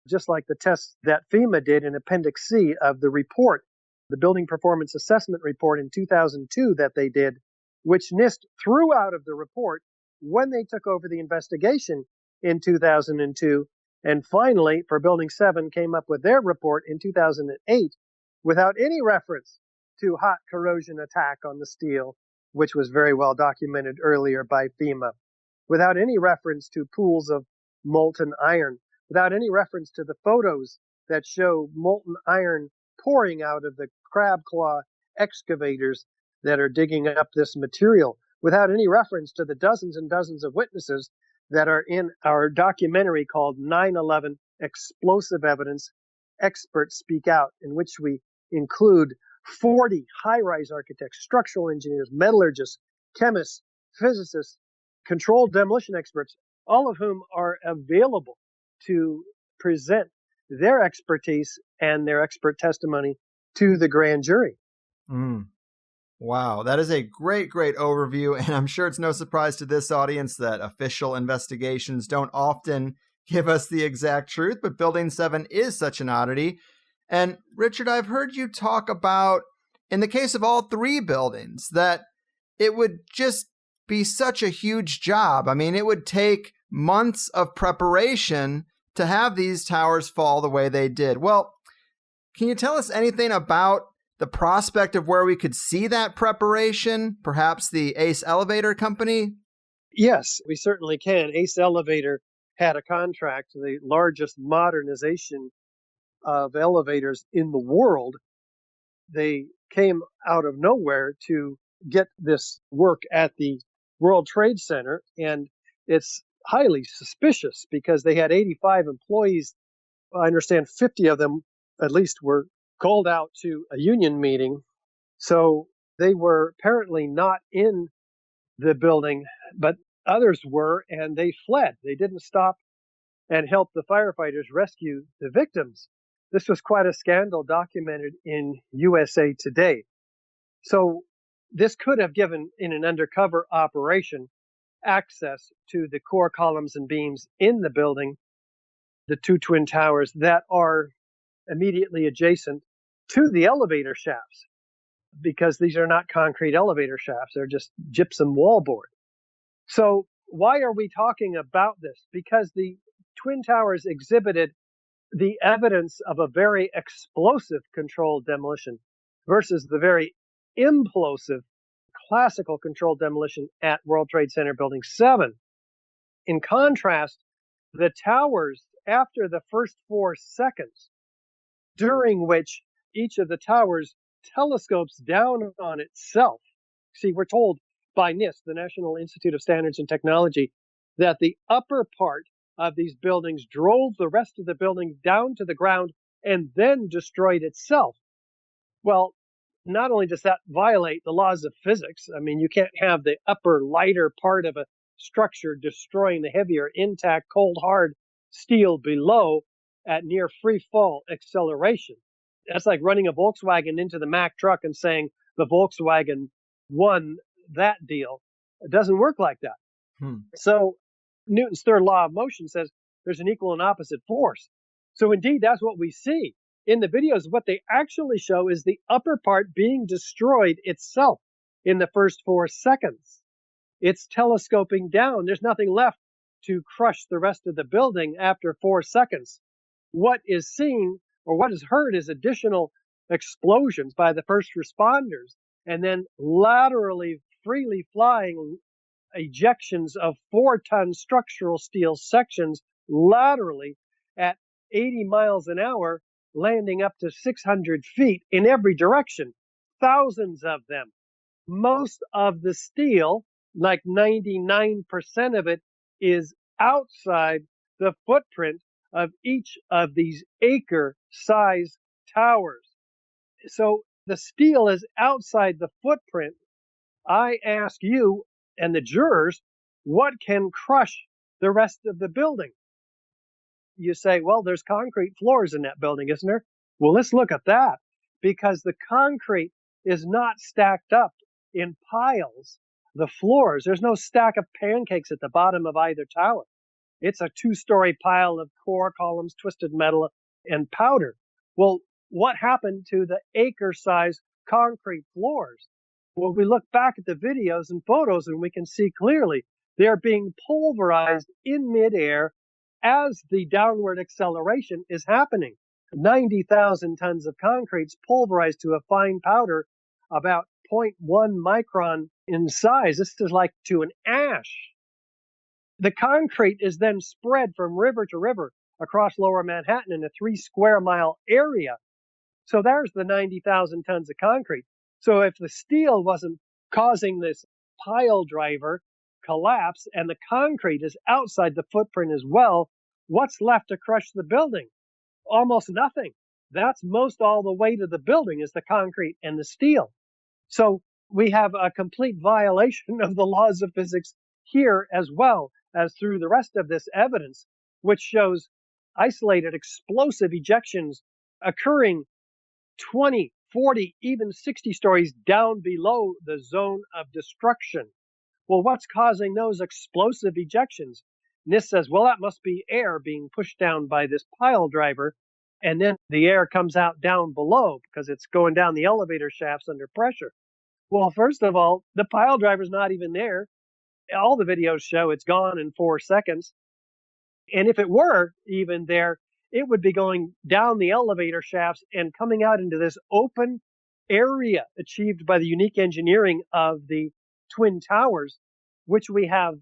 just like the tests that FEMA did in Appendix C of the report, the Building Performance Assessment Report in 2002 that they did, which NIST threw out of the report when they took over the investigation in 2002. And finally, for Building 7, came up with their report in 2008 without any reference to hot corrosion attack on the steel, which was very well documented earlier by FEMA, without any reference to pools of molten iron, without any reference to the photos that show molten iron pouring out of the crab claw excavators that are digging up this material, without any reference to the dozens and dozens of witnesses that are in our documentary called 9/11 Explosive Evidence, Experts Speak Out, in which we include 40 high-rise architects, structural engineers, metallurgists, chemists, physicists, controlled demolition experts, all of whom are available to present their expertise and their expert testimony to the grand jury. Wow, that is a great, great overview. And I'm sure it's no surprise to this audience that official investigations don't often give us the exact truth, but Building 7 is such an oddity. And Richard, I've heard you talk about, in the case of all three buildings, that it would just be such a huge job. I mean, it would take months of preparation to have these towers fall the way they did. Well, can you tell us anything about the prospect of where we could see that preparation? Perhaps the Ace Elevator Company? Yes, we certainly can. Ace Elevator had a contract, the largest modernization of elevators in the world. They came out of nowhere to get this work at the World Trade Center, and it's highly suspicious because they had 85 employees. I understand 50 of them at least were called out to a union meeting. So they were apparently not in the building, but others were, and they fled. They didn't stop and help the firefighters rescue the victims. This was quite a scandal documented in USA Today. So this could have given, in an undercover operation, access to the core columns and beams in the building, the two twin towers that are immediately adjacent to the elevator shafts, because these are not concrete elevator shafts, they're just gypsum wallboard. So why are we talking about this? Because the twin towers exhibited the evidence of a very explosive controlled demolition versus the very implosive classical controlled demolition at World Trade Center Building 7. In contrast, the towers, after the first 4 seconds, during which each of the towers telescopes down on itself. See, we're told by NIST, the National Institute of Standards and Technology, that the upper part of these buildings drove the rest of the building down to the ground and then destroyed itself. Well, not only does that violate the laws of physics, I mean, you can't have the upper, lighter part of a structure destroying the heavier, intact, cold, hard steel below at near free fall acceleration. That's like running a Volkswagen into the Mack truck and saying the Volkswagen won that deal. It doesn't work like that. So Newton's third law of motion says there's an equal and opposite force. So indeed, that's what we see. In the videos, what they actually show is the upper part being destroyed itself in the first 4 seconds. It's telescoping down. There's nothing left to crush the rest of the building after 4 seconds. What is seen or what is heard is additional explosions by the first responders, and then laterally, freely flying ejections of 4-ton structural steel sections laterally at 80 miles an hour, landing up to 600 feet in every direction, thousands of them. Most of the steel, like 99% of it, is outside the footprint of each of these acre-size towers. So the steel is outside the footprint. I ask you and the jurors, what can crush the rest of the building? You say, well, there's concrete floors in that building, isn't there? Well, let's look at that, because the concrete is not stacked up in piles. The floors, there's no stack of pancakes at the bottom of either tower. It's a 2-story pile of core columns, twisted metal, and powder. Well, what happened to the acre-size concrete floors? Well, we look back at the videos and photos and we can see clearly they're being pulverized in midair as the downward acceleration is happening. 90,000 tons of concrete is pulverized to a fine powder about 0.1 micron in size. This is like to an ash. The concrete is then spread from river to river across lower Manhattan in a 3-square-mile area. So there's the 90,000 tons of concrete. So if the steel wasn't causing this pile driver collapse and the concrete is outside the footprint as well, what's left to crush the building? Almost nothing. That's most all the weight of the building is the concrete and the steel. So we have a complete violation of the laws of physics here as well as through the rest of this evidence, which shows isolated explosive ejections occurring 20, 40, even 60 stories down below the zone of destruction. Well, what's causing those explosive ejections? NIST says, well, that must be air being pushed down by this pile driver. And then the air comes out down below because it's going down the elevator shafts under pressure. Well, first of all, the pile driver's not even there. All the videos show it's gone in 4 seconds. And if it were even there, it would be going down the elevator shafts and coming out into this open area achieved by the unique engineering of the Twin Towers, which we have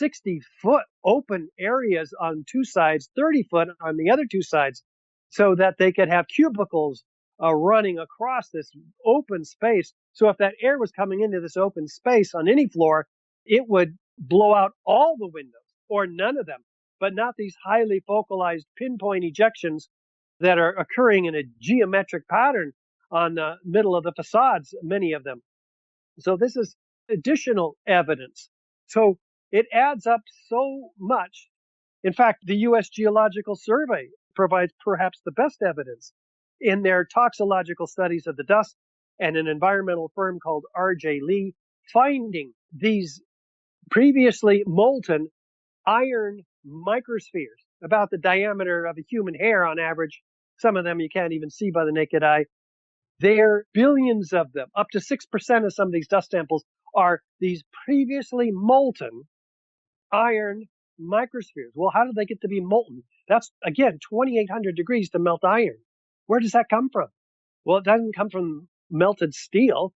60-foot open areas on two sides, 30-foot on the other two sides, so that they could have cubicles running across this open space. So if that air was coming into this open space on any floor, it would blow out all the windows or none of them, but not these highly focalized pinpoint ejections that are occurring in a geometric pattern on the middle of the facades, many of them. So this is additional evidence. So it adds up so much. In fact, the U.S. Geological Survey provides perhaps the best evidence in their toxicological studies of the dust, and an environmental firm called R.J. Lee finding these previously molten iron microspheres about the diameter of a human hair on average. Some of them you can't even see by the naked eye. There are billions of them. Up to 6% of some of these dust samples are these previously molten iron microspheres. Well, how did they get to be molten? That's, again, 2,800 degrees to melt iron. Where does that come from? Well, it doesn't come from melted steel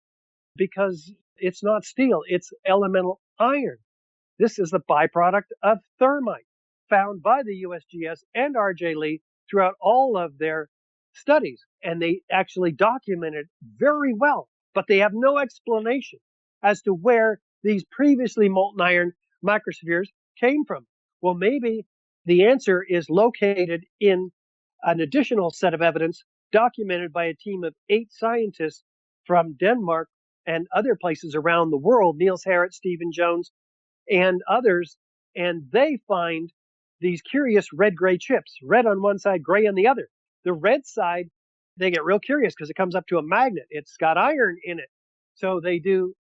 because it's not steel. It's elemental iron. This is the byproduct of thermite found by the USGS and R.J. Lee throughout all of their studies. And they actually document it very well, but they have no explanation as to where these previously molten iron microspheres came from. Well, maybe the answer is located in an additional set of evidence documented by a team of 8 scientists from Denmark and other places around the world, Niels Harrit, Stephen Jones, and others, and they find these curious red-gray chips, red on one side, gray on the other. The red side, they get real curious because it comes up to a magnet. It's got iron in it. So they do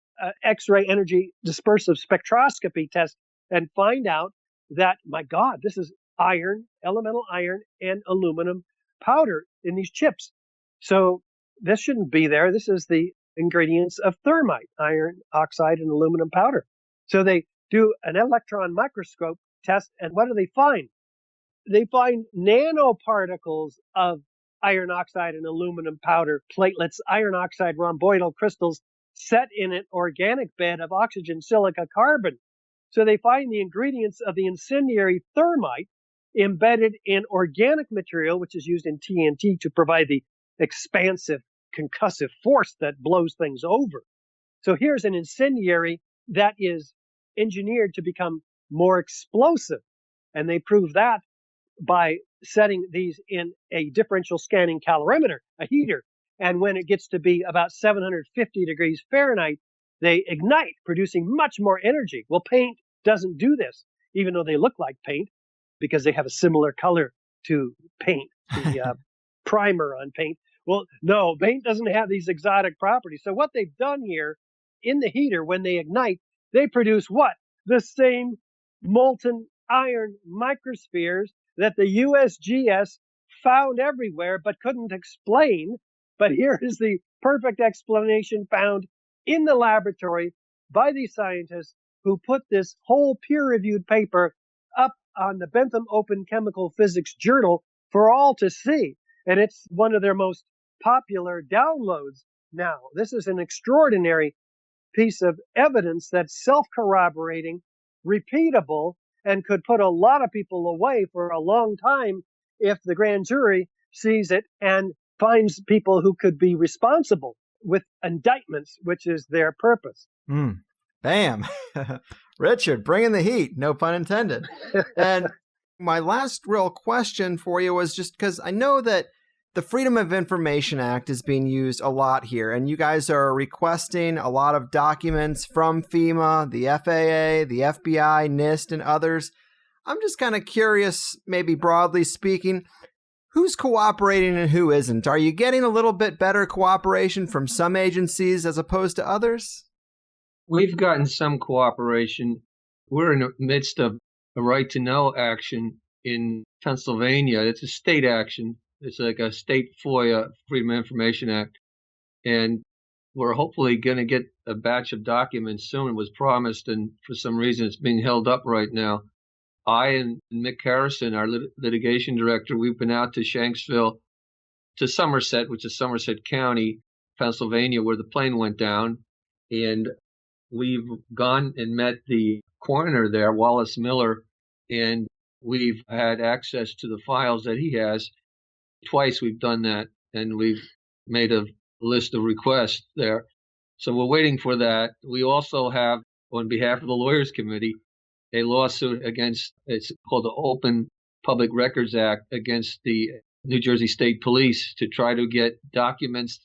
X-ray energy dispersive spectroscopy test and find out that, my God, this is iron, elemental iron, and aluminum powder in these chips. So this shouldn't be there. This is the ingredients of thermite, iron oxide and aluminum powder. So they do an electron microscope test, and what do they find? They find nanoparticles of iron oxide and aluminum powder, platelets, iron oxide rhomboidal crystals set in an organic bed of oxygen, silica, carbon. So they find the ingredients of the incendiary thermite embedded in organic material, which is used in TNT to provide the expansive concussive force that blows things over. So here's an incendiary that is engineered to become more explosive. And they prove that by setting these in a differential scanning calorimeter, a heater. And when it gets to be about 750 degrees Fahrenheit, they ignite, producing much more energy. Well, paint doesn't do this, even though they look like paint, because they have a similar color to paint, the primer on paint. Well, no, paint doesn't have these exotic properties. So what they've done here in the heater, when they ignite, they produce what? The same molten iron microspheres that the USGS found everywhere but couldn't explain. But here is the perfect explanation found in the laboratory by these scientists who put this whole peer-reviewed paper up on the Bentham Open Chemical Physics Journal for all to see. And it's one of their most popular downloads now. This is an extraordinary piece of evidence that's self-corroborating, repeatable, and could put a lot of people away for a long time if the grand jury sees it and finds people who could be responsible with indictments, which is their purpose. Bam. Richard, bringing the heat, no pun intended. And my last real question for you was just because I know that the Freedom of Information Act is being used a lot here, and you guys are requesting a lot of documents from FEMA, the FAA, the FBI, NIST, and others. I'm just kind of curious, maybe broadly speaking, who's cooperating and who isn't? Are you getting a little bit better cooperation from some agencies as opposed to others? We've gotten some cooperation. We're in the midst of a right to know action in Pennsylvania. It's a state action. It's like a state FOIA, Freedom of Information Act. And we're hopefully going to get a batch of documents soon. It was promised, and for some reason it's being held up right now. I and Mick Harrison, our litigation director, we've been out to Shanksville, to Somerset, which is Somerset County, Pennsylvania, where the plane went down. And we've gone and met the coroner there, Wallace Miller, and we've had access to the files that he has. Twice we've done that, and we've made a list of requests there. So we're waiting for that. We also have, on behalf of the Lawyers Committee, a lawsuit against, it's called the Open Public Records Act, against the New Jersey State Police to try to get documents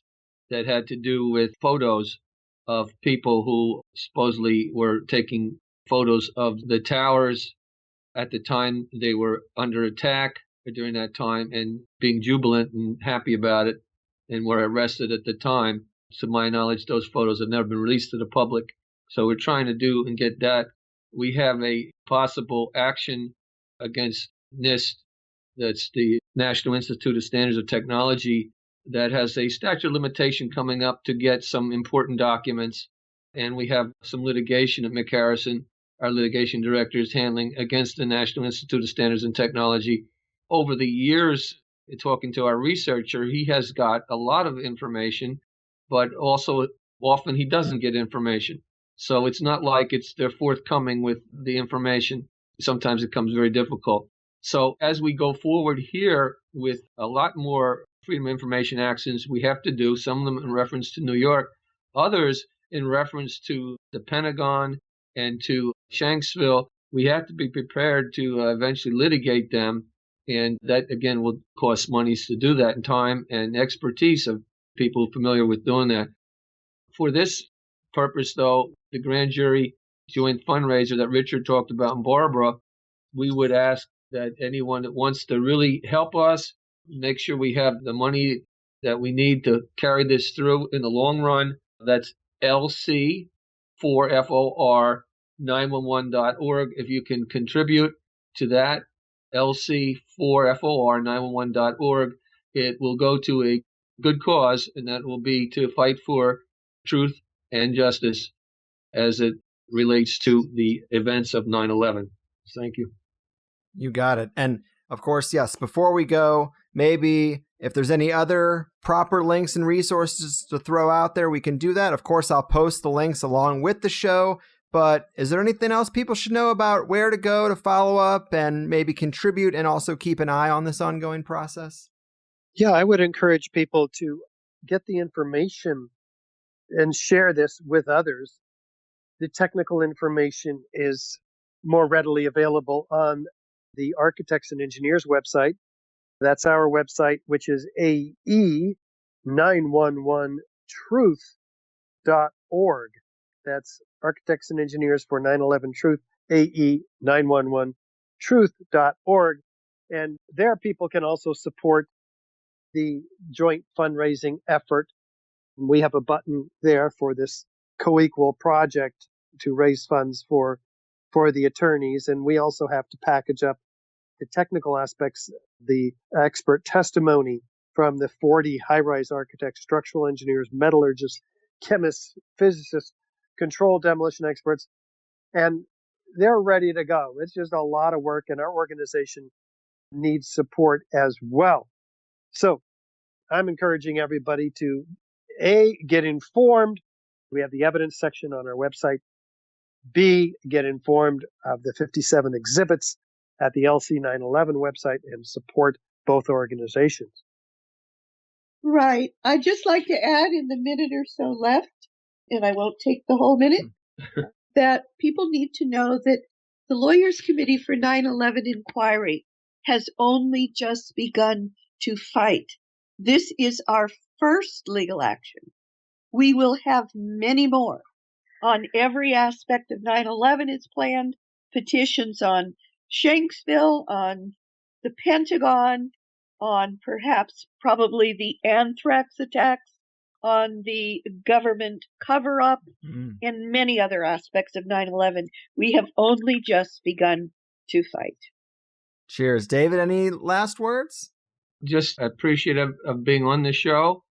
that had to do with photos of people who supposedly were taking photos of the towers at the time they were under attack during that time and being jubilant and happy about it and were arrested at the time. To my knowledge, those photos have never been released to the public. So we're trying to do and get that. We have a possible action against NIST, that's the National Institute of Standards of Technology, that has a statute of limitation coming up to get some important documents. And we have some litigation that Mick Harrison, our litigation director, is handling against the National Institute of Standards and Technology. Over the years, talking to our researcher, he has got a lot of information, but also often he doesn't get information. So it's not like they're forthcoming with the information. Sometimes it becomes very difficult. So as we go forward here with a lot more Freedom of Information actions we have to do, some of them in reference to New York, others in reference to the Pentagon and to Shanksville, we have to be prepared to eventually litigate them. And that, again, will cost monies to do that, and time and expertise of people familiar with doing that. For this purpose, though, the grand jury joint fundraiser that Richard talked about in Barbara, we would ask that anyone that wants to really help us, make sure we have the money that we need to carry this through in the long run. That's LC4FOR911.org. If you can contribute to that, LC4FOR911.org, it will go to a good cause, and that will be to fight for truth and justice as it relates to the events of 9/11. Thank you. You got it. And of course, yes, before we go, maybe if there's any other proper links and resources to throw out there, we can do that. Of course, I'll post the links along with the show. But is there anything else people should know about where to go to follow up and maybe contribute and also keep an eye on this ongoing process? Yeah, I would encourage people to get the information and share this with others. The technical information is more readily available on the Architects and Engineers website. That's our website, which is AE911Truth.org. That's Architects and Engineers for 9/11 Truth, AE911Truth.org. And there people can also support the joint fundraising effort. We have a button there for this co-equal project to raise funds for the attorneys. And we also have to package up the technical aspects, the expert testimony from the 40 high-rise architects, structural engineers, metallurgists, chemists, physicists, control demolition experts, and they're ready to go. It's just a lot of work, and our organization needs support as well. So I'm encouraging everybody to, A, get informed. We have the evidence section on our website. B, get informed of the 57 exhibits at the LC911 website and support both organizations. Right. I'd just like to add in the minute or so left, and I won't take the whole minute, that people need to know that the Lawyers Committee for 9/11 Inquiry has only just begun to fight. This is our first legal action. We will have many more on every aspect of 9/11 is planned, petitions on Shanksville, on the Pentagon, on probably the anthrax attacks, on the government cover-up, and many other aspects of 9/11. We have only just begun to fight. Cheers. David, any last words? Just appreciative of being on the show,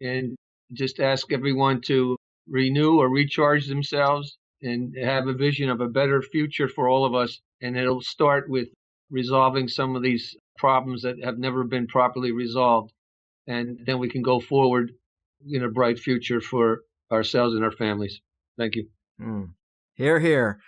and just ask everyone to renew or recharge themselves and have a vision of a better future for all of us. And it'll start with resolving some of these problems that have never been properly resolved. And then we can go forward in a bright future for ourselves and our families. Thank you. Hear, hear.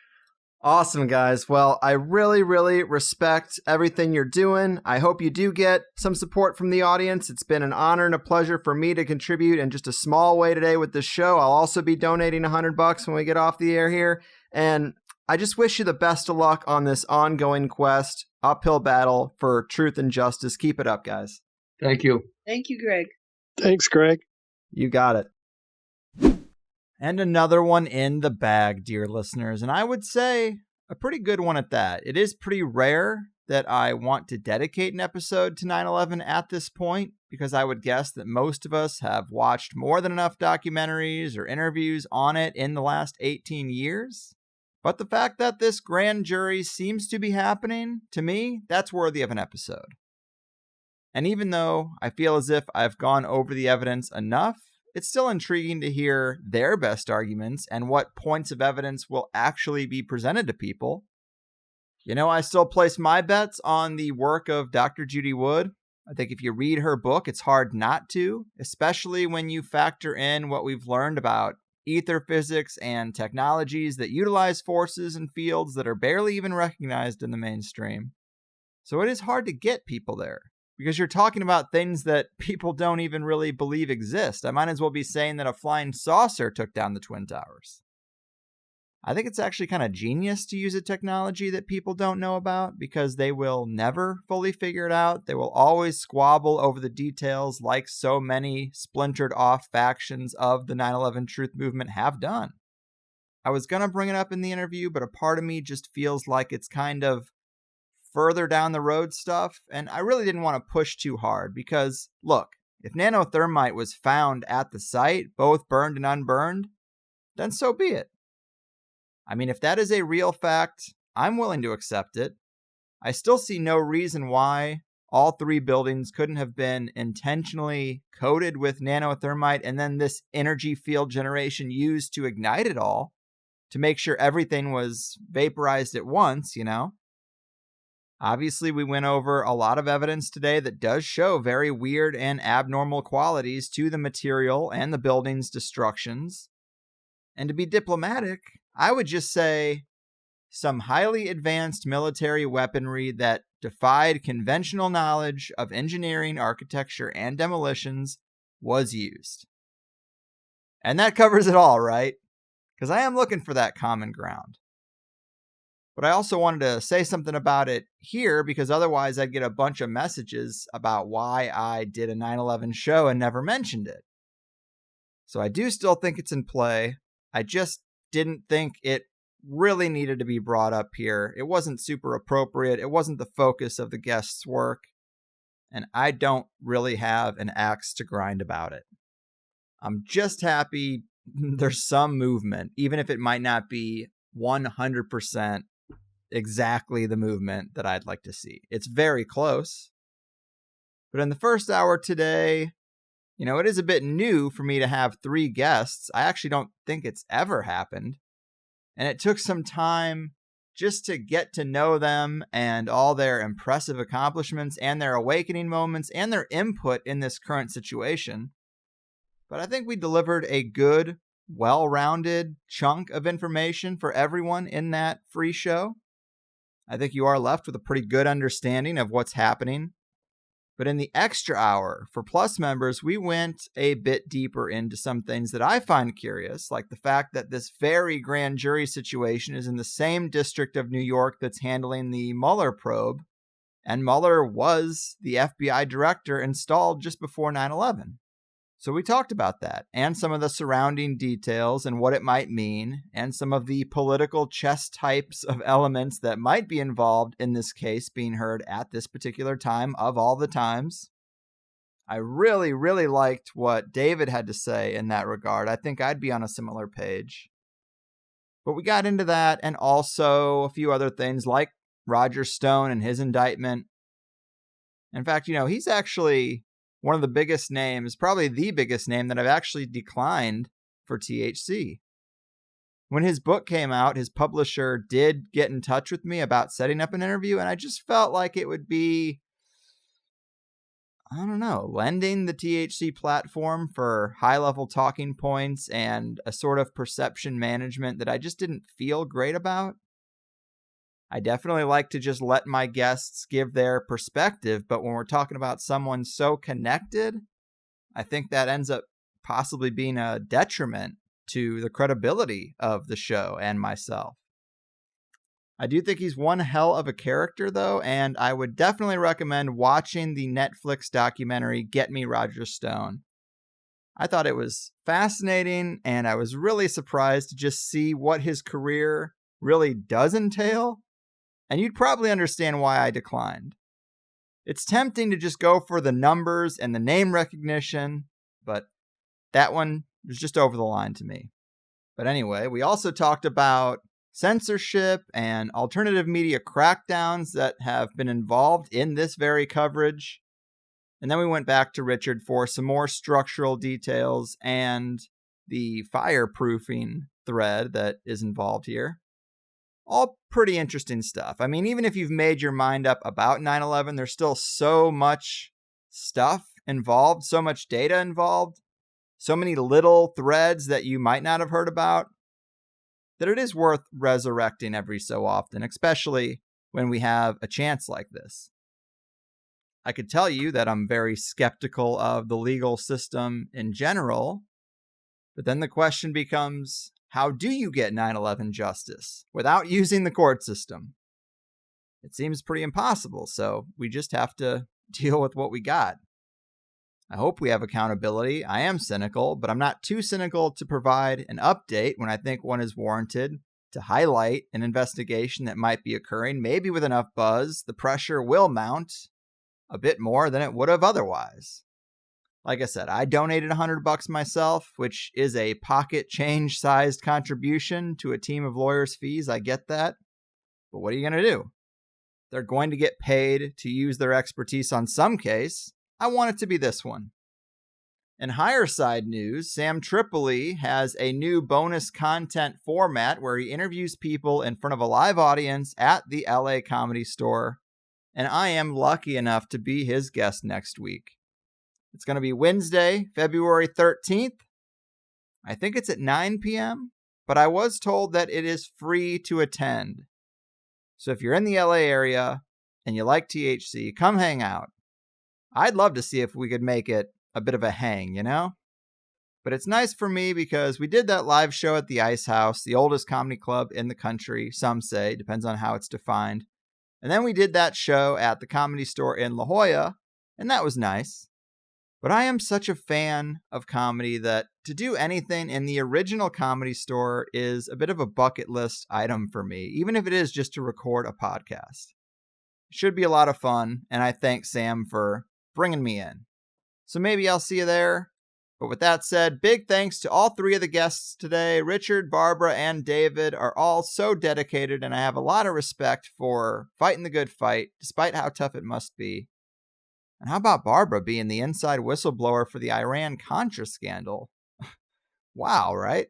Awesome, guys. Well, I really, really respect everything you're doing. I hope you do get some support from the audience. It's been an honor and a pleasure for me to contribute in just a small way today with this show. I'll also be donating $100 when we get off the air here. And I just wish you the best of luck on this ongoing quest, uphill battle for truth and justice. Keep it up, guys. Thank you. Thank you, Greg. Thanks, Greg. You got it. And another one in the bag, dear listeners. And I would say a pretty good one at that. It is pretty rare that I want to dedicate an episode to 9/11 at this point, because I would guess that most of us have watched more than enough documentaries or interviews on it in the last 18 years. But the fact that this grand jury seems to be happening, to me, that's worthy of an episode. And even though I feel as if I've gone over the evidence enough, it's still intriguing to hear their best arguments and what points of evidence will actually be presented to people. You know, I still place my bets on the work of Dr. Judy Wood. I think if you read her book, it's hard not to, especially when you factor in what we've learned about ether physics and technologies that utilize forces and fields that are barely even recognized in the mainstream. So it is hard to get people there, because you're talking about things that people don't even really believe exist. I might as well be saying that a flying saucer took down the Twin Towers. I think it's actually kind of genius to use a technology that people don't know about, because they will never fully figure it out. They will always squabble over the details, like so many splintered off factions of the 9/11 Truth movement have done. I was going to bring it up in the interview, but a part of me just feels like it's kind of further down the road stuff, and I really didn't want to push too hard, because, look, if nanothermite was found at the site, both burned and unburned, then so be it. I mean, if that is a real fact, I'm willing to accept it. I still see no reason why all three buildings couldn't have been intentionally coated with nanothermite and then this energy field generation used to ignite it all to make sure everything was vaporized at once, you know? Obviously, we went over a lot of evidence today that does show very weird and abnormal qualities to the material and the building's destructions. And to be diplomatic, I would just say some highly advanced military weaponry that defied conventional knowledge of engineering, architecture, and demolitions was used. And that covers it all, right? Because I am looking for that common ground. But I also wanted to say something about it here, because otherwise I'd get a bunch of messages about why I did a 9/11 show and never mentioned it. So I do still think it's in play. I just didn't think it really needed to be brought up here. It wasn't super appropriate. It wasn't the focus of the guest's work. And I don't really have an axe to grind about it. I'm just happy there's some movement, even if it might not be 100% exactly the movement that I'd like to see. It's very close. But in the first hour today, you know, it is a bit new for me to have three guests. I actually don't think it's ever happened. And it took some time just to get to know them and all their impressive accomplishments and their awakening moments and their input in this current situation. But I think we delivered a good, well-rounded chunk of information for everyone in that free show. I think you are left with a pretty good understanding of what's happening. But in the extra hour, for Plus members, we went a bit deeper into some things that I find curious, like the fact that this very grand jury situation is in the same district of New York that's handling the Mueller probe, and Mueller was the FBI director installed just before 9/11. So we talked about that and some of the surrounding details and what it might mean and some of the political chess types of elements that might be involved in this case being heard at this particular time of all the times. I really, really liked what David had to say in that regard. I think I'd be on a similar page. But we got into that and also a few other things like Roger Stone and his indictment. In fact, he's actually one of the biggest names, probably the biggest name that I've actually declined for THC. When his book came out, his publisher did get in touch with me about setting up an interview, and I just felt like it would be, lending the THC platform for high-level talking points and a sort of perception management that I just didn't feel great about. I definitely like to just let my guests give their perspective, but when we're talking about someone so connected, I think that ends up possibly being a detriment to the credibility of the show and myself. I do think he's one hell of a character, though, and I would definitely recommend watching the Netflix documentary Get Me Roger Stone. I thought it was fascinating, and I was really surprised to just see what his career really does entail. And you'd probably understand why I declined. It's tempting to just go for the numbers and the name recognition, but that one was just over the line to me. But anyway, we also talked about censorship and alternative media crackdowns that have been involved in this very coverage. And then we went back to Richard for some more structural details and the fireproofing thread that is involved here. All pretty interesting stuff. I mean, even if you've made your mind up about 9/11, there's still so much stuff involved, so much data involved, so many little threads that you might not have heard about, that it is worth resurrecting every so often, especially when we have a chance like this. I could tell you that I'm very skeptical of the legal system in general, but then the question becomes, how do you get 9/11 justice without using the court system? It seems pretty impossible, so we just have to deal with what we got. I hope we have accountability. I am cynical, but I'm not too cynical to provide an update when I think one is warranted, to highlight an investigation that might be occurring. Maybe with enough buzz, the pressure will mount a bit more than it would have otherwise. Like I said, I donated $100 myself, which is a pocket change-sized contribution to a team of lawyers' fees. I get that. But what are you going to do? They're going to get paid to use their expertise on some case. I want it to be this one. In higher side news, Sam Tripoli has a new bonus content format where he interviews people in front of a live audience at the LA Comedy Store. And I am lucky enough to be his guest next week. It's going to be Wednesday, February 13th. I think it's at 9 p.m., but I was told that it is free to attend. So if you're in the LA area and you like THC, come hang out. I'd love to see if we could make it a bit of a hang, But it's nice for me because we did that live show at the Ice House, the oldest comedy club in the country, some say, depends on how it's defined. And then we did that show at the Comedy Store in La Jolla, and that was nice. But I am such a fan of comedy that to do anything in the original Comedy Store is a bit of a bucket list item for me, even if it is just to record a podcast. It should be a lot of fun, and I thank Sam for bringing me in. So maybe I'll see you there. But with that said, big thanks to all three of the guests today. Richard, Barbara, and David are all so dedicated, and I have a lot of respect for fighting the good fight, despite how tough it must be. And how about Barbara being the inside whistleblower for the Iran-Contra scandal? Wow, right?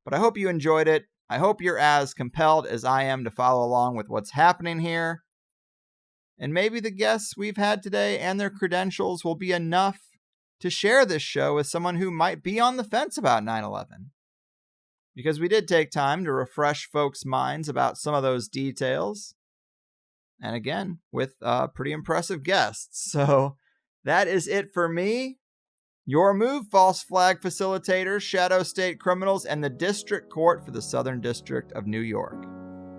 But I hope you enjoyed it. I hope you're as compelled as I am to follow along with what's happening here. And maybe the guests we've had today and their credentials will be enough to share this show with someone who might be on the fence about 9/11. Because we did take time to refresh folks' minds about some of those details. And again, with pretty impressive guests. So that is it for me. Your move, false flag facilitators, shadow state criminals, and the District Court for the Southern District of New York.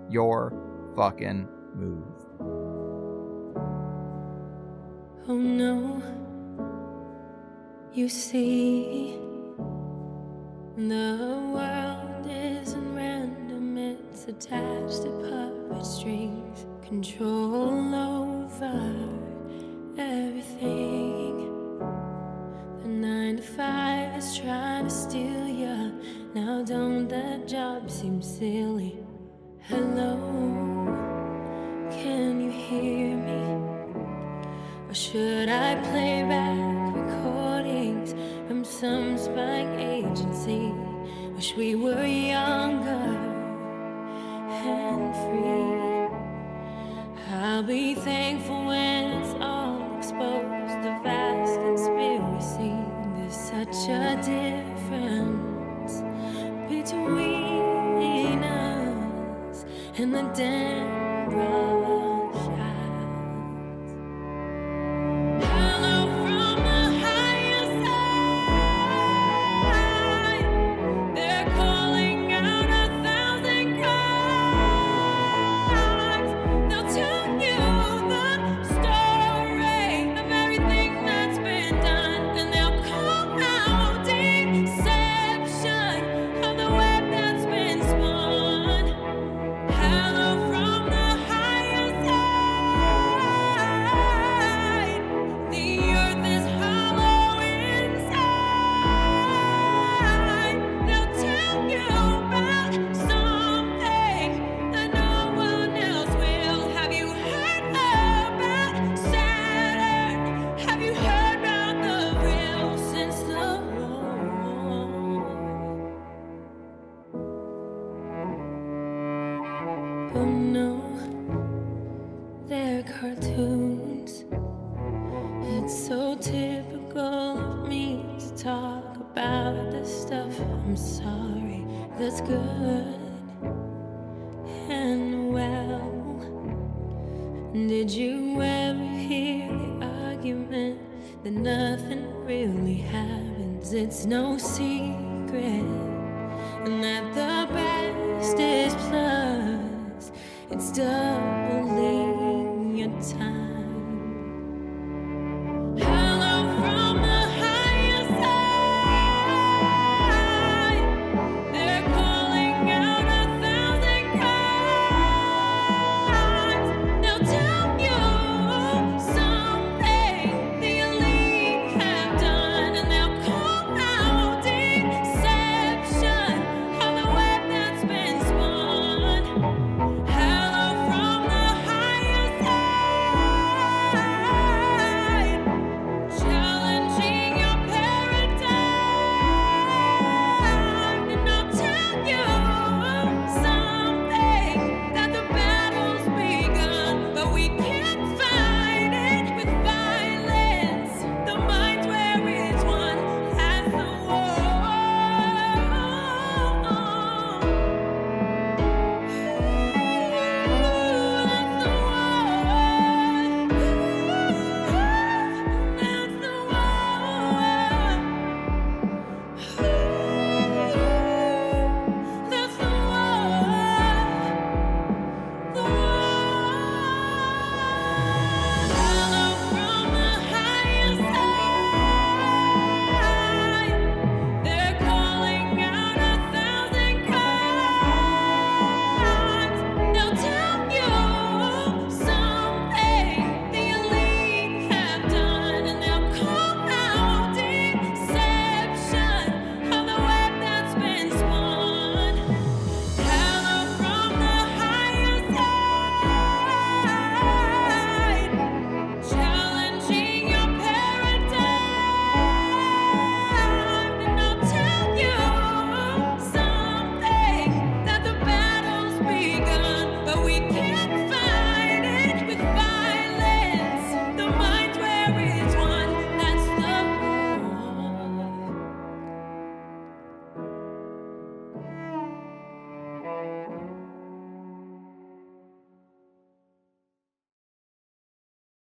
Your fucking move. Oh no, You see, the world isn't random, it's attached to puppet strings, control over everything. The 9 to 5 is trying to steal ya. Now don't that job seem silly? Hello, can you hear me? Or should I play back recordings from some spying agency? Wish we were younger and free. I'll be thankful when it's all exposed, the vast conspiracy. There's such a difference between us and the damn brush shots. Hello from the higher side. They're calling out 1,000 crimes. They'll tell you the story of everything that's been done, and they'll call out deception of the web that's been spun. Hello from the higher side. The earth is hollow inside. They'll tell you about something that no one else will. Have you heard about Saturn? Have you heard about the real since the war? Oh no, they're cartoons. It's so typical of me to talk about this stuff. I'm sorry, that's good and well. Did you ever hear the argument that nothing really happens? It's no secret, and that the best is plus. It's doubling your time.